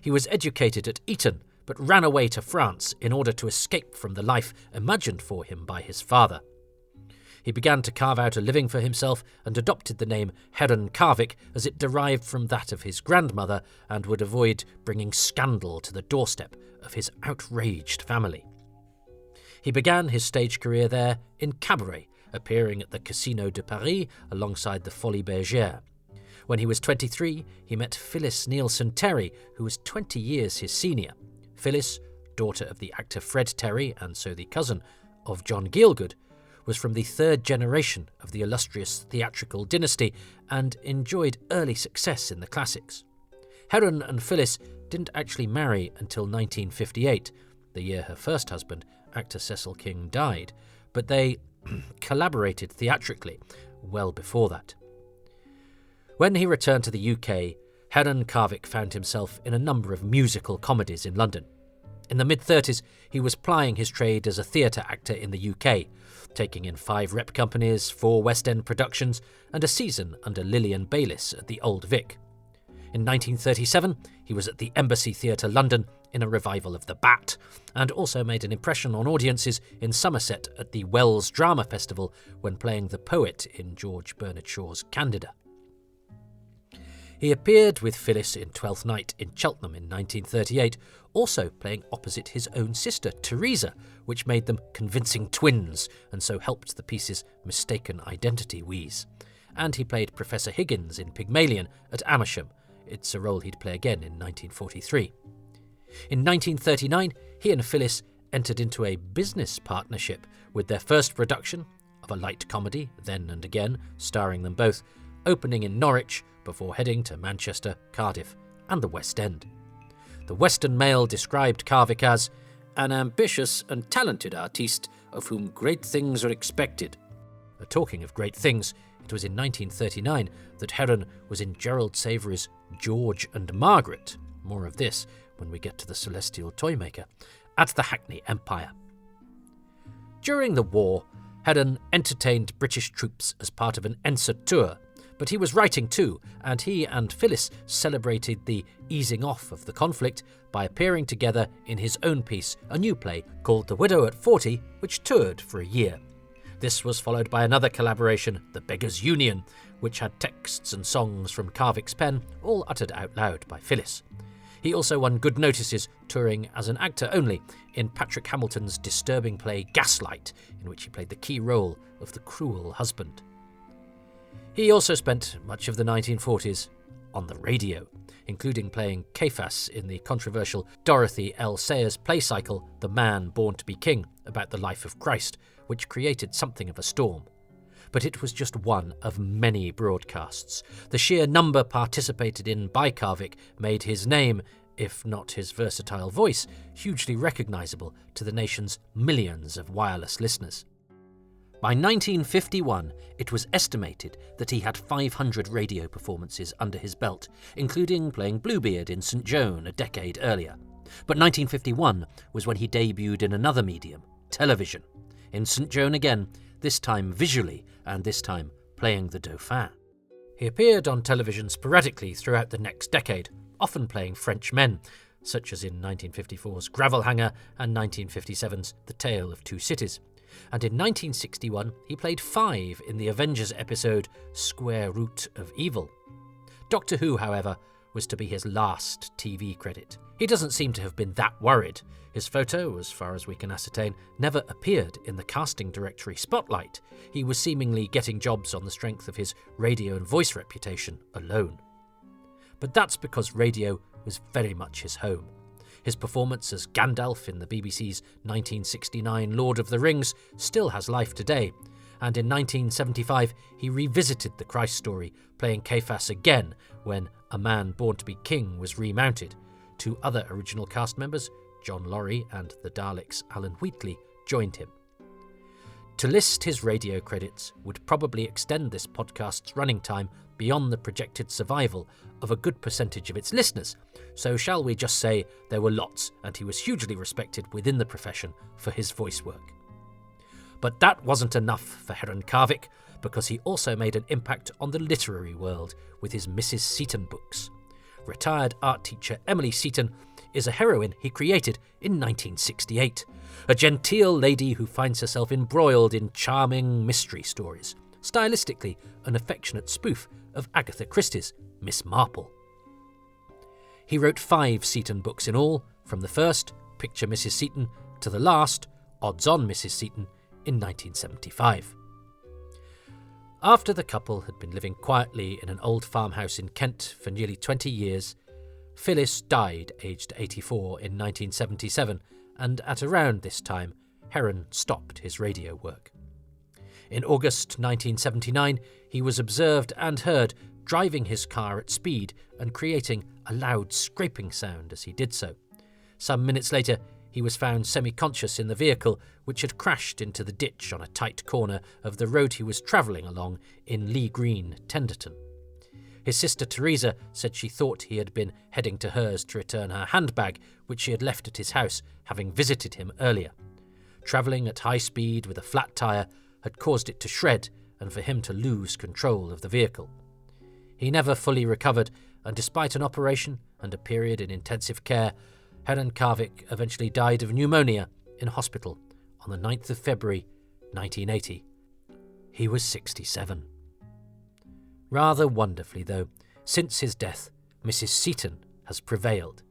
He was educated at Eton, but ran away to France in order to escape from the life imagined for him by his father. He began to carve out a living for himself and adopted the name Heron Carvic as it derived from that of his grandmother and would avoid bringing scandal to the doorstep of his outraged family. He began his stage career there in cabaret, appearing at the Casino de Paris alongside the Folies Bergère. When he was 23, he met Phyllis Nielsen Terry, who was 20 years his senior. Phyllis, daughter of the actor Fred Terry and so the cousin of John Gielgud, was from the third generation of the illustrious theatrical dynasty and enjoyed early success in the classics. Heron and Phyllis didn't actually marry until 1958, the year her first husband, actor Cecil King, died, but they collaborated theatrically well before that. When he returned to the UK, Heron Carvic found himself in a number of musical comedies in London. In the mid-30s, he was plying his trade as a theatre actor in the UK, taking in 5 rep companies, 4 West End productions, and a season under Lillian Bayliss at the Old Vic. In 1937, he was at the Embassy Theatre London in a revival of The Bat, and also made an impression on audiences in Somerset at the Wells Drama Festival when playing the poet in George Bernard Shaw's Candida. He appeared with Phyllis in Twelfth Night in Cheltenham in 1938, also playing opposite his own sister, Teresa, which made them convincing twins and so helped the piece's mistaken identity wheeze. And he played Professor Higgins in Pygmalion at Amersham. It's a role he'd play again in 1943. In 1939, he and Phyllis entered into a business partnership with their first production of a light comedy, Then and Again, starring them both, opening in Norwich before heading to Manchester, Cardiff, and the West End. The Western Mail described Carvic as an ambitious and talented artiste of whom great things are expected. Talking of great things, it was in 1939 that Heron was in Gerald Savory's George and Margaret, more of this when we get to the Celestial Toymaker, at the Hackney Empire. During the war, Heron entertained British troops as part of an Ensa tour, but he was writing too, and he and Phyllis celebrated the easing off of the conflict by appearing together in his own piece, a new play called The Widow at 40, which toured for a year. This was followed by another collaboration, The Beggars' Union, which had texts and songs from Carvic's pen, all uttered out loud by Phyllis. He also won good notices touring as an actor only in Patrick Hamilton's disturbing play Gaslight, in which he played the key role of the cruel husband. He also spent much of the 1940s on the radio, including playing Cephas in the controversial Dorothy L. Sayers play cycle The Man Born to Be King, about the life of Christ, which created something of a storm. But it was just one of many broadcasts. The sheer number participated in by Carvic made his name, if not his versatile voice, hugely recognisable to the nation's millions of wireless listeners. By 1951, it was estimated that he had 500 radio performances under his belt, including playing Bluebeard in St. Joan a decade earlier. But 1951 was when he debuted in another medium, television, in St. Joan again, this time visually, and this time playing the Dauphin. He appeared on television sporadically throughout the next decade, often playing French men, such as in 1954's Gravelhanger and 1957's The Tale of Two Cities. And in 1961, he played 5 in the Avengers episode Square Root of Evil. Doctor Who, however, was to be his last TV credit. He doesn't seem to have been that worried. His photo, as far as we can ascertain, never appeared in the casting directory spotlight. He was seemingly getting jobs on the strength of his radio and voice reputation alone. But that's because radio was very much his home. His performance as Gandalf in the BBC's 1969 Lord of the Rings still has life today, and in 1975 he revisited the Christ story, playing Cephas again when A Man Born to Be King was remounted. 2 other original cast members, John Laurie and the Daleks' Alan Wheatley, joined him. To list his radio credits would probably extend this podcast's running time beyond the projected survival of a good percentage of its listeners, so shall we just say there were lots, and he was hugely respected within the profession for his voice work. But that wasn't enough for Heron Carvic, because he also made an impact on the literary world with his Mrs. Seton books. retired art teacher Emily Seton is a heroine he created in 1968, a genteel lady who finds herself embroiled in charming mystery stories, stylistically an affectionate spoof of Agatha Christie's Miss Marple. He wrote 5 Seton books in all, from the first, Picture Mrs. Seton, to the last, Odds on Mrs. Seton, in 1975. After the couple had been living quietly in an old farmhouse in Kent for nearly 20 years, Phyllis died aged 84 in 1977, and at around this time, Heron stopped his radio work. In August 1979, he was observed and heard driving his car at speed and creating a loud scraping sound as he did so. Some minutes later, he was found semi-conscious in the vehicle, which had crashed into the ditch on a tight corner of the road he was travelling along in Lee Green, Tenderton. His sister Teresa said she thought he had been heading to hers to return her handbag, which she had left at his house, having visited him earlier. Travelling at high speed with a flat tyre had caused it to shred and for him to lose control of the vehicle. He never fully recovered, and despite an operation and a period in intensive care, Heron Carvic eventually died of pneumonia in hospital on the 9th of February 1980. He was 67. Rather wonderfully, though, since his death, Mrs. Seton has prevailed.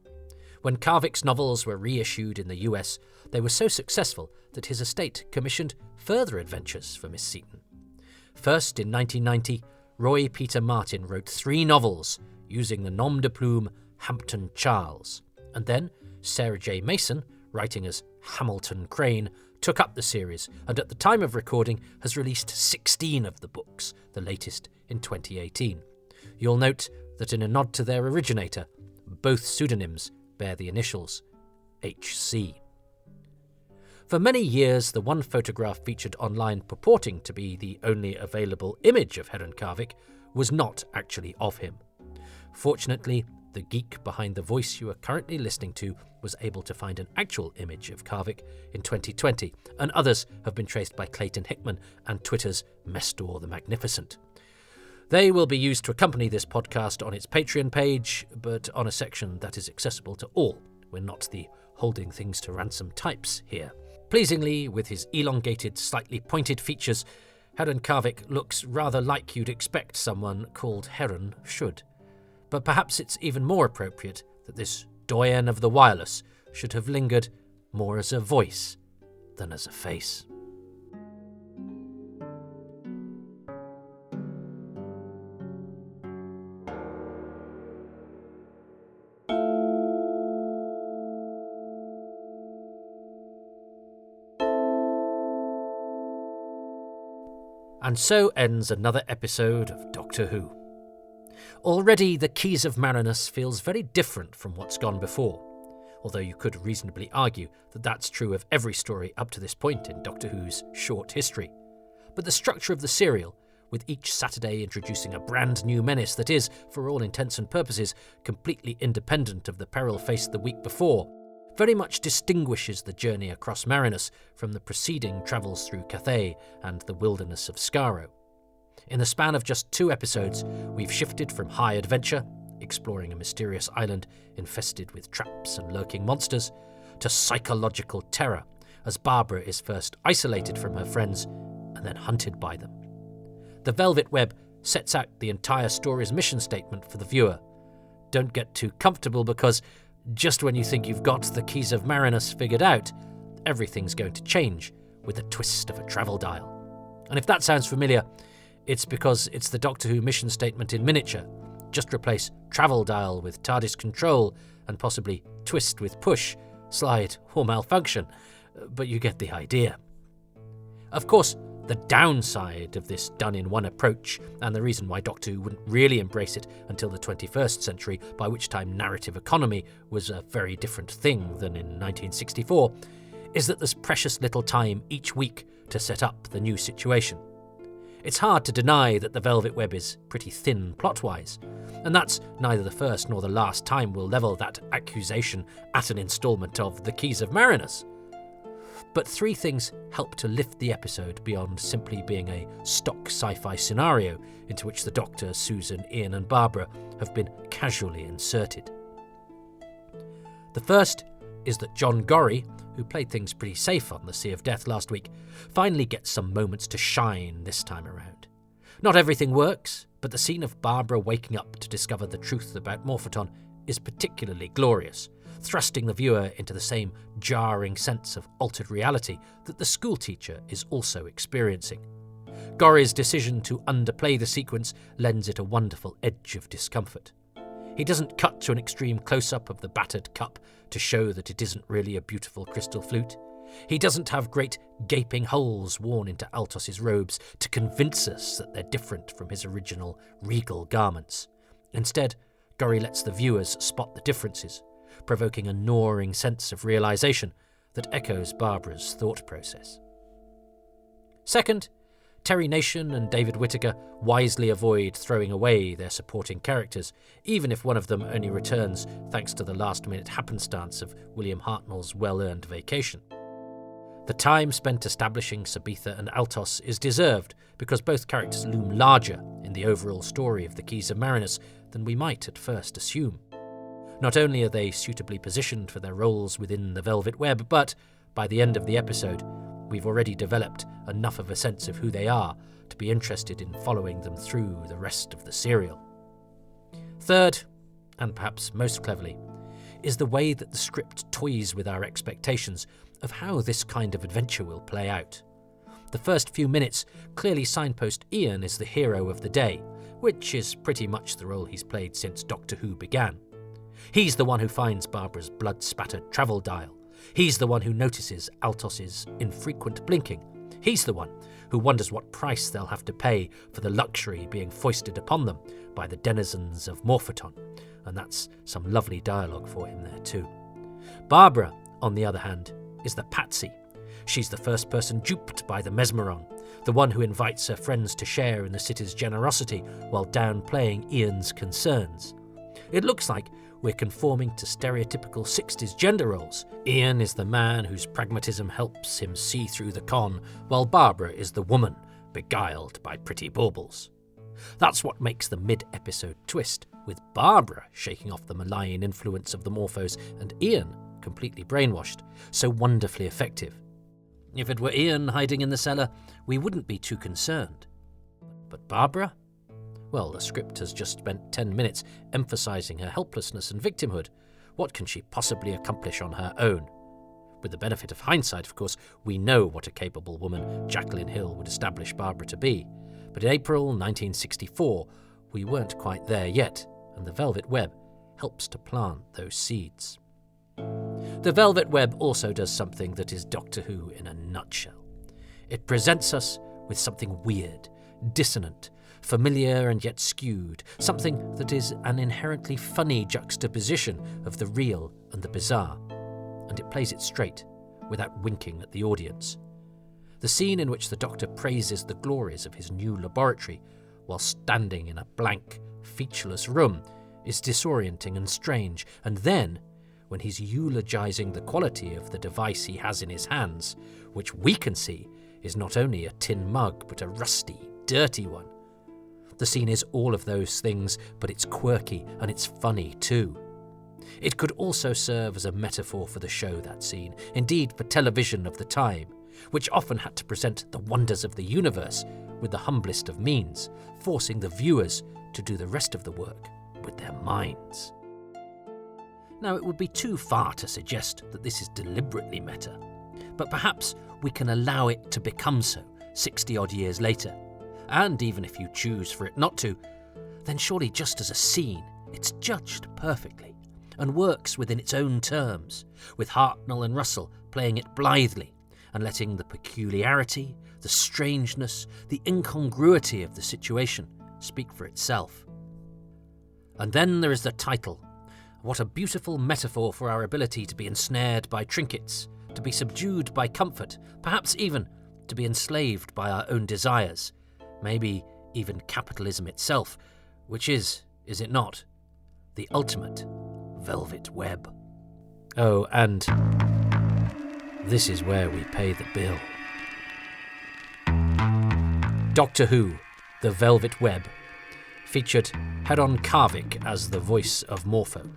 When Carvic's novels were reissued in the US, they were so successful that his estate commissioned further adventures for Miss Seton. First, in 1990, Roy Peter Martin wrote 3 novels using the nom de plume Hampton Charles, and then Sarah J. Mason, writing as Hamilton Crane, took up the series and at the time of recording has released 16 of the books, the latest in 2018. You'll note that in a nod to their originator, both pseudonyms bear the initials HC. For many years, the one photograph featured online purporting to be the only available image of Heron Carvic was not actually of him. Fortunately, the geek behind the voice you are currently listening to was able to find an actual image of Carvic in 2020, and others have been traced by Clayton Hickman and Twitter's Mestor the Magnificent. They will be used to accompany this podcast on its Patreon page, but on a section that is accessible to all. We're not the holding things to ransom types here. Pleasingly, with his elongated, slightly pointed features, Heron Carvic looks rather like you'd expect someone called Heron should. But perhaps it's even more appropriate that this doyen of the wireless should have lingered more as a voice than as a face. And so ends another episode of Doctor Who. Already, the Keys of Marinus feels very different from what's gone before, although you could reasonably argue that that's true of every story up to this point in Doctor Who's short history. But the structure of the serial, with each Saturday introducing a brand new menace that is, for all intents and purposes, completely independent of the peril faced the week before, very much distinguishes the journey across Marinus from the preceding travels through Cathay and the wilderness of Skaro. In the span of just 2 episodes, we've shifted from high adventure, exploring a mysterious island infested with traps and lurking monsters, to psychological terror, as Barbara is first isolated from her friends and then hunted by them. The Velvet Web sets out the entire story's mission statement for the viewer. Don't get too comfortable because just when you think you've got the Keys of Marinus figured out, everything's going to change with a twist of a travel dial. And if that sounds familiar, it's because it's the Doctor Who mission statement in miniature. Just replace travel dial with TARDIS control and possibly twist with push, slide or malfunction, but you get the idea. Of course, the downside of this done-in-one approach, and the reason why Doctor Who wouldn't really embrace it until the 21st century, by which time narrative economy was a very different thing than in 1964, is that there's precious little time each week to set up the new situation. It's hard to deny that the Velvet Web is pretty thin plot-wise, and that's neither the first nor the last time we'll level that accusation at an instalment of The Keys of Marinus. But three things help to lift the episode beyond simply being a stock sci-fi scenario into which the Doctor, Susan, Ian and Barbara have been casually inserted. The first is that John Gorrie, who played things pretty safe on the Sea of Death last week, finally gets some moments to shine this time around. Not everything works, but the scene of Barbara waking up to discover the truth about Motheaten is particularly glorious, thrusting the viewer into the same jarring sense of altered reality that the schoolteacher is also experiencing. Gorrie's decision to underplay the sequence lends it a wonderful edge of discomfort. He doesn't cut to an extreme close-up of the battered cup to show that it isn't really a beautiful crystal flute. He doesn't have great gaping holes worn into Altos's robes to convince us that they're different from his original regal garments. Instead, Gorrie lets the viewers spot the differences, provoking a gnawing sense of realisation that echoes Barbara's thought process. Second, Terry Nation and David Whittaker wisely avoid throwing away their supporting characters, even if one of them only returns thanks to the last-minute happenstance of William Hartnell's well-earned vacation. The time spent establishing Sabitha and Altos is deserved because both characters loom larger in the overall story of the Keys of Marinus than we might at first assume. Not only are they suitably positioned for their roles within the Velvet Web, but, by the end of the episode, we've already developed enough of a sense of who they are to be interested in following them through the rest of the serial. Third, and perhaps most cleverly, is the way that the script toys with our expectations of how this kind of adventure will play out. The first few minutes clearly signpost Ian as the hero of the day, which is pretty much the role he's played since Doctor Who began. He's the one who finds Barbara's blood-spattered travel dial. He's the one who notices Altos's infrequent blinking. He's the one who wonders what price they'll have to pay for the luxury being foisted upon them by the denizens of Motheaten, and that's some lovely dialogue for him there too. Barbara, on the other hand, is the patsy. She's the first person duped by the mesmeron, the one who invites her friends to share in the city's generosity while downplaying Ian's concerns. It looks like we're conforming to stereotypical 60s gender roles. Ian is the man whose pragmatism helps him see through the con, while Barbara is the woman beguiled by pretty baubles. That's what makes the mid-episode twist, with Barbara shaking off the malign influence of the Morphos and Ian completely brainwashed, so wonderfully effective. If it were Ian hiding in the cellar, we wouldn't be too concerned. But Barbara? Well, the script has just spent 10 minutes emphasising her helplessness and victimhood. What can she possibly accomplish on her own? With the benefit of hindsight, of course, we know what a capable woman Jacqueline Hill would establish Barbara to be. But in April 1964, we weren't quite there yet, and the Velvet Web helps to plant those seeds. The Velvet Web also does something that is Doctor Who in a nutshell. It presents us with something weird, dissonant, familiar and yet skewed, something that is an inherently funny juxtaposition of the real and the bizarre, and it plays it straight, without winking at the audience. The scene in which the Doctor praises the glories of his new laboratory while standing in a blank, featureless room is disorienting and strange, and then, when he's eulogising the quality of the device he has in his hands, which we can see is not only a tin mug but a rusty, dirty one. The scene is all of those things, but it's quirky and it's funny too. It could also serve as a metaphor for the show, that scene, indeed for television of the time, which often had to present the wonders of the universe with the humblest of means, forcing the viewers to do the rest of the work with their minds. Now, it would be too far to suggest that this is deliberately meta, but perhaps we can allow it to become so 60-odd years later. And even if you choose for it not to, then surely just as a scene, it's judged perfectly and works within its own terms, with Hartnell and Russell playing it blithely and letting the peculiarity, the strangeness, the incongruity of the situation speak for itself. And then there is the title. What a beautiful metaphor for our ability to be ensnared by trinkets, to be subdued by comfort, perhaps even to be enslaved by our own desires, maybe even capitalism itself, which is it not, the ultimate Velvet Web. Oh, and this is where we pay the bill. Doctor Who, The Velvet Web, featured Heron Carvic as the voice of Morpho.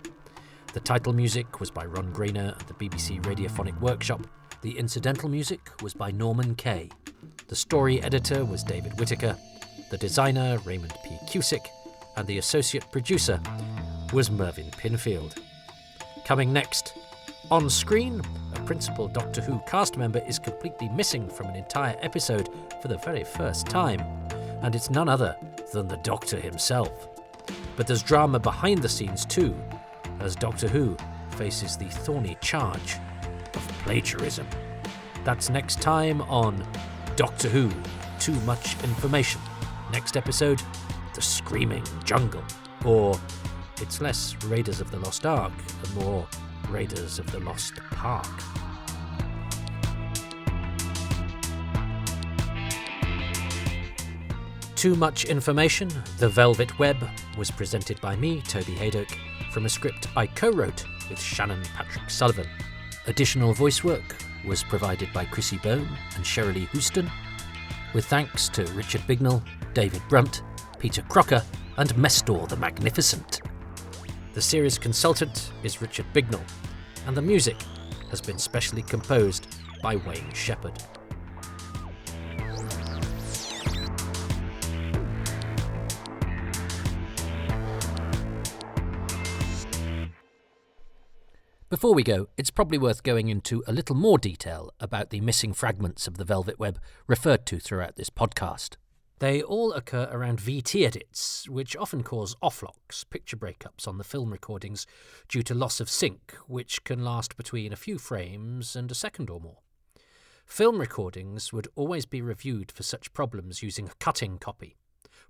The title music was by Ron Grainer and the BBC Radiophonic Workshop. The incidental music was by Norman Kay. The story editor was David Whittaker. The designer, Raymond P. Cusick. And the associate producer was Mervyn Pinfield. Coming next, on screen, a principal Doctor Who cast member is completely missing from an entire episode for the very first time, and it's none other than the Doctor himself. But there's drama behind the scenes too, as Doctor Who faces the thorny charge of plagiarism. That's next time on Doctor Who, Too Much Information. Next episode, The Screaming Jungle, or it's less Raiders of the Lost Ark and more Raiders of the Lost Park. Too Much Information, The Velvet Web, was presented by me, Toby Haydock, from a script I co-wrote with Shannon Patrick Sullivan. Additional voice work was provided by Chrissy Bone and Shirley Houston, with thanks to Richard Bignell, David Brunt, Peter Crocker, and Mestor the Magnificent. The series consultant is Richard Bignell, and the music has been specially composed by Wayne Shepherd. Before we go, it's probably worth going into a little more detail about the missing fragments of the Velvet Web referred to throughout this podcast. They all occur around VT edits, which often cause offlocks, picture breakups on the film recordings due to loss of sync, which can last between a few frames and a second or more. Film recordings would always be reviewed for such problems using a cutting copy.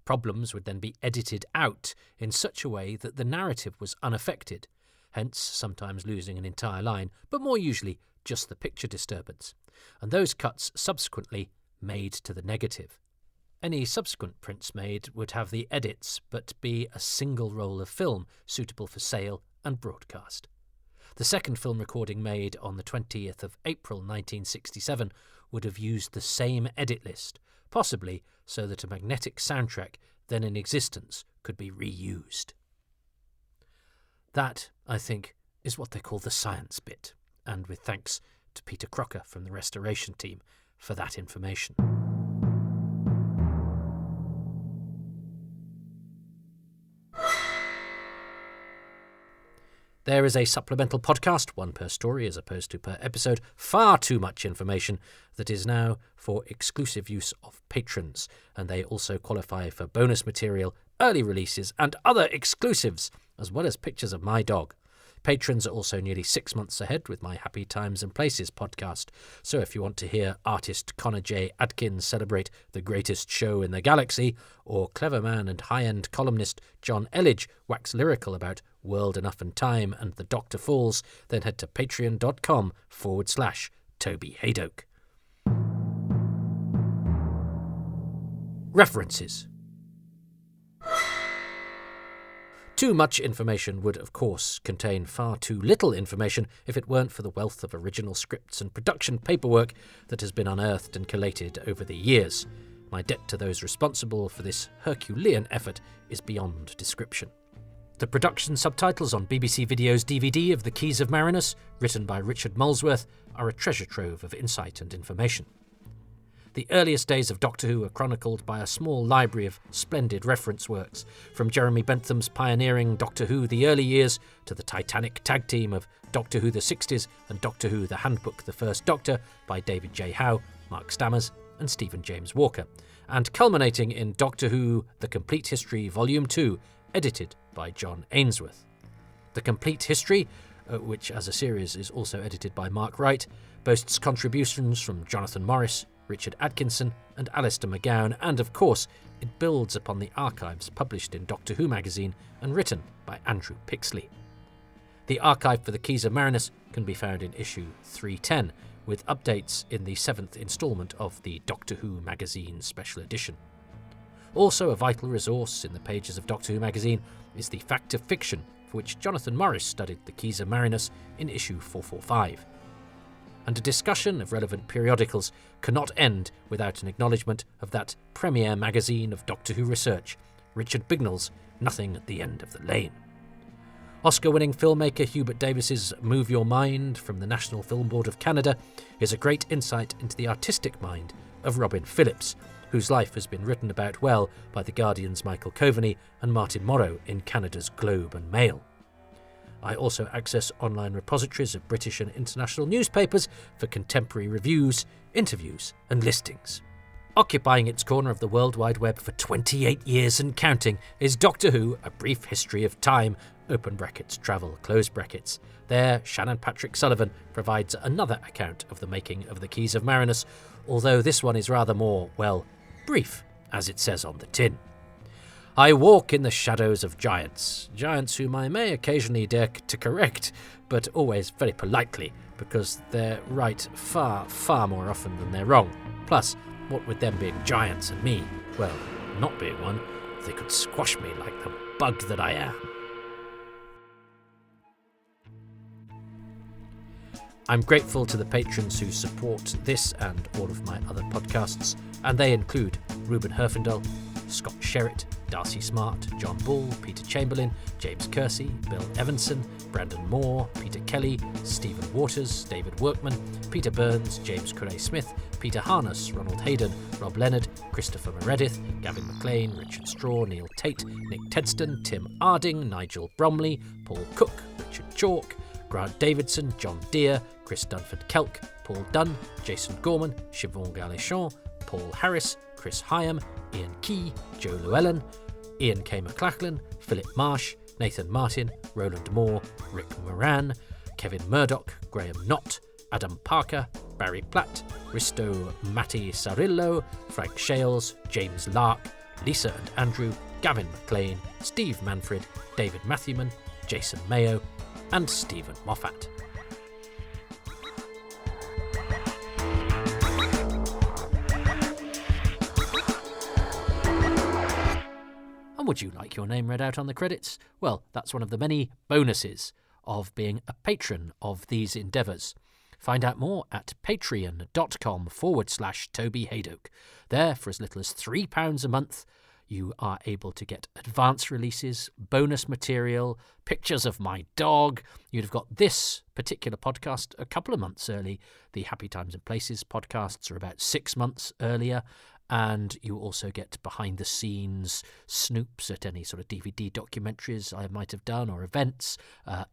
Problems would then be edited out in such a way that the narrative was unaffected, hence sometimes losing an entire line, but more usually just the picture disturbance, and those cuts subsequently made to the negative. Any subsequent prints made would have the edits, but be a single roll of film suitable for sale and broadcast. The second film recording made on the 20th of April 1967 would have used the same edit list, possibly so that a magnetic soundtrack then in existence could be reused. That, I think, is what they call the science bit, and with thanks to Peter Crocker from the restoration team for that information. There is a supplemental podcast, one per story as opposed to per episode, far too much information, that is now for exclusive use of patrons, and they also qualify for bonus material, early releases, and other exclusives, as well as pictures of my dog. Patrons are also nearly 6 months ahead with my Happy Times and Places podcast, so if you want to hear artist Connor J. Adkins celebrate the greatest show in the galaxy, or clever man and high-end columnist John Elledge wax lyrical about World Enough and Time and The Doctor Falls, then head to patreon.com/Toby Haydock. References. Too much information would, of course, contain far too little information if it weren't for the wealth of original scripts and production paperwork that has been unearthed and collated over the years. My debt to those responsible for this Herculean effort is beyond description. The production subtitles on BBC Video's DVD of The Keys of Marinus, written by Richard Molesworth, are a treasure trove of insight and information. The earliest days of Doctor Who are chronicled by a small library of splendid reference works, from Jeremy Bentham's pioneering Doctor Who The Early Years to the titanic tag team of Doctor Who The 60s and Doctor Who The Handbook The First Doctor by David J. Howe, Mark Stammers and Stephen James Walker, and culminating in Doctor Who The Complete History Volume 2, edited by John Ainsworth. The Complete History, which as a series is also edited by Mark Wright, boasts contributions from Jonathan Morris, Richard Atkinson and Alistair McGowan, and of course it builds upon the archives published in Doctor Who magazine and written by Andrew Pixley. The archive for the Keys of Marinus can be found in issue 310, with updates in the 7th instalment of the Doctor Who magazine special edition. Also a vital resource in the pages of Doctor Who magazine is the Fact of Fiction, for which Jonathan Morris studied the Keys of Marinus in issue 445. and a discussion of relevant periodicals cannot end without an acknowledgement of that premier magazine of Doctor Who research, Richard Bignell's Nothing at the End of the Lane. Oscar-winning filmmaker Hubert Davis's Move Your Mind from the National Film Board of Canada is a great insight into the artistic mind of Robin Phillips, whose life has been written about well by The Guardian's Michael Coveney and Martin Morrow in Canada's Globe and Mail. I also access online repositories of British and international newspapers for contemporary reviews, interviews and listings. Occupying its corner of the World Wide Web for 28 years and counting is Doctor Who, A Brief History of Time, open brackets, travel, close brackets. There, Shannon Patrick Sullivan provides another account of the making of the Keys of Marinus, although this one is rather more, well, brief, as it says on the tin. I walk in the shadows of giants whom I may occasionally dare to correct, but always very politely, because they're right far, far more often than they're wrong. Plus, what with them being giants and me, well, not being one, they could squash me like the bug that I am. I'm grateful to the patrons who support this and all of my other podcasts, and they include Ruben Herfindahl, Scott Sherritt, Darcy Smart, John Bull, Peter Chamberlain, James Kersey, Bill Evanson, Brandon Moore, Peter Kelly, Stephen Waters, David Workman, Peter Burns, James Curray-Smith, Peter Harness, Ronald Hayden, Rob Leonard, Christopher Meredith, Gavin McLean, Richard Straw, Neil Tate, Nick Tedston, Tim Arding, Nigel Bromley, Paul Cook, Richard Chalk, Grant Davidson, John Deere, Chris Dunford-Kelk, Paul Dunn, Jason Gorman, Siobhan Galichamp, Paul Harris, Chris Hyam, Ian Key, Joe Llewellyn, Ian K. McLachlan, Philip Marsh, Nathan Martin, Roland Moore, Rick Moran, Kevin Murdoch, Graham Knott, Adam Parker, Barry Platt, Risto Matti Sarillo, Frank Shales, James Lark, Lisa and Andrew, Gavin McLean, Steve Manfred, David Matthewman, Jason Mayo, and Stephen Moffat. And would you like your name read out on the credits? Well, that's one of the many bonuses of being a patron of these endeavours. Find out more at patreon.com/Toby Haydock. There, for as little as £3 a month, you are able to get advance releases, bonus material, pictures of my dog. You'd have got this particular podcast a couple of months early. The Happy Times and Places podcasts are about 6 months earlier. And you also get behind-the-scenes snoops at any sort of DVD documentaries I might have done or events,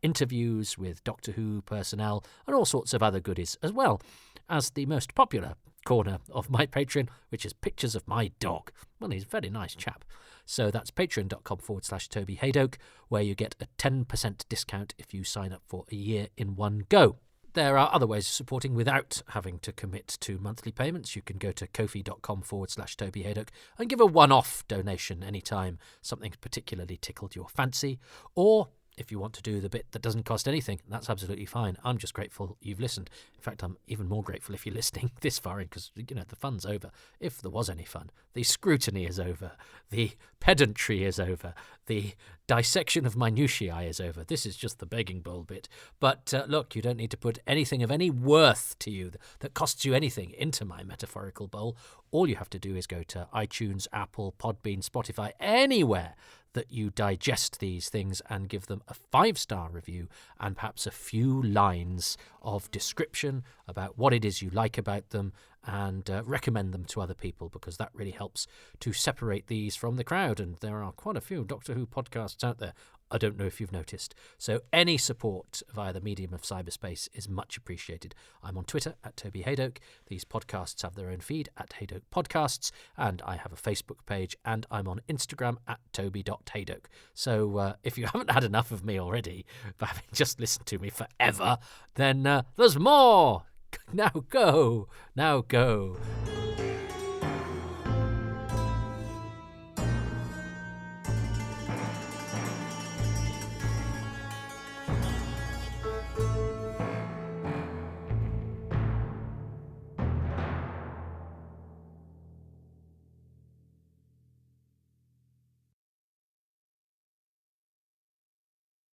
interviews with Doctor Who personnel, and all sorts of other goodies, as well as the most popular corner of my Patreon, which is pictures of my dog. Well, he's a very nice chap. So that's patreon.com/Toby Haydock, where you get a 10% discount if you sign up for a year in one go. There are other ways of supporting without having to commit to monthly payments. You can go to ko-fi.com/Toby Haydock and give a one-off donation anytime something's particularly tickled your fancy. Or if you want to do the bit that doesn't cost anything, that's absolutely fine. I'm just grateful you've listened. In fact, I'm even more grateful if you're listening this far in, because, you know, the fun's over. If there was any fun. The scrutiny is over. The pedantry is over. The dissection of minutiae is over. This is just the begging bowl bit. But look, you don't need to put anything of any worth to you that costs you anything into my metaphorical bowl. All you have to do is go to iTunes, Apple, Podbean, Spotify, anywhere that you digest these things, and give them a 5-star review and perhaps a few lines of description about what it is you like about them, and recommend them to other people, because that really helps to separate these from the crowd. And there are quite a few Doctor Who podcasts out there. I don't know if you've noticed. So any support via the medium of cyberspace is much appreciated. I'm on Twitter at Toby Haydock. These podcasts have their own feed at Haydock Podcasts, and I have a Facebook page, and I'm on Instagram at Toby.Haydock. So if you haven't had enough of me already, for having just listened to me forever, then there's more. Now go.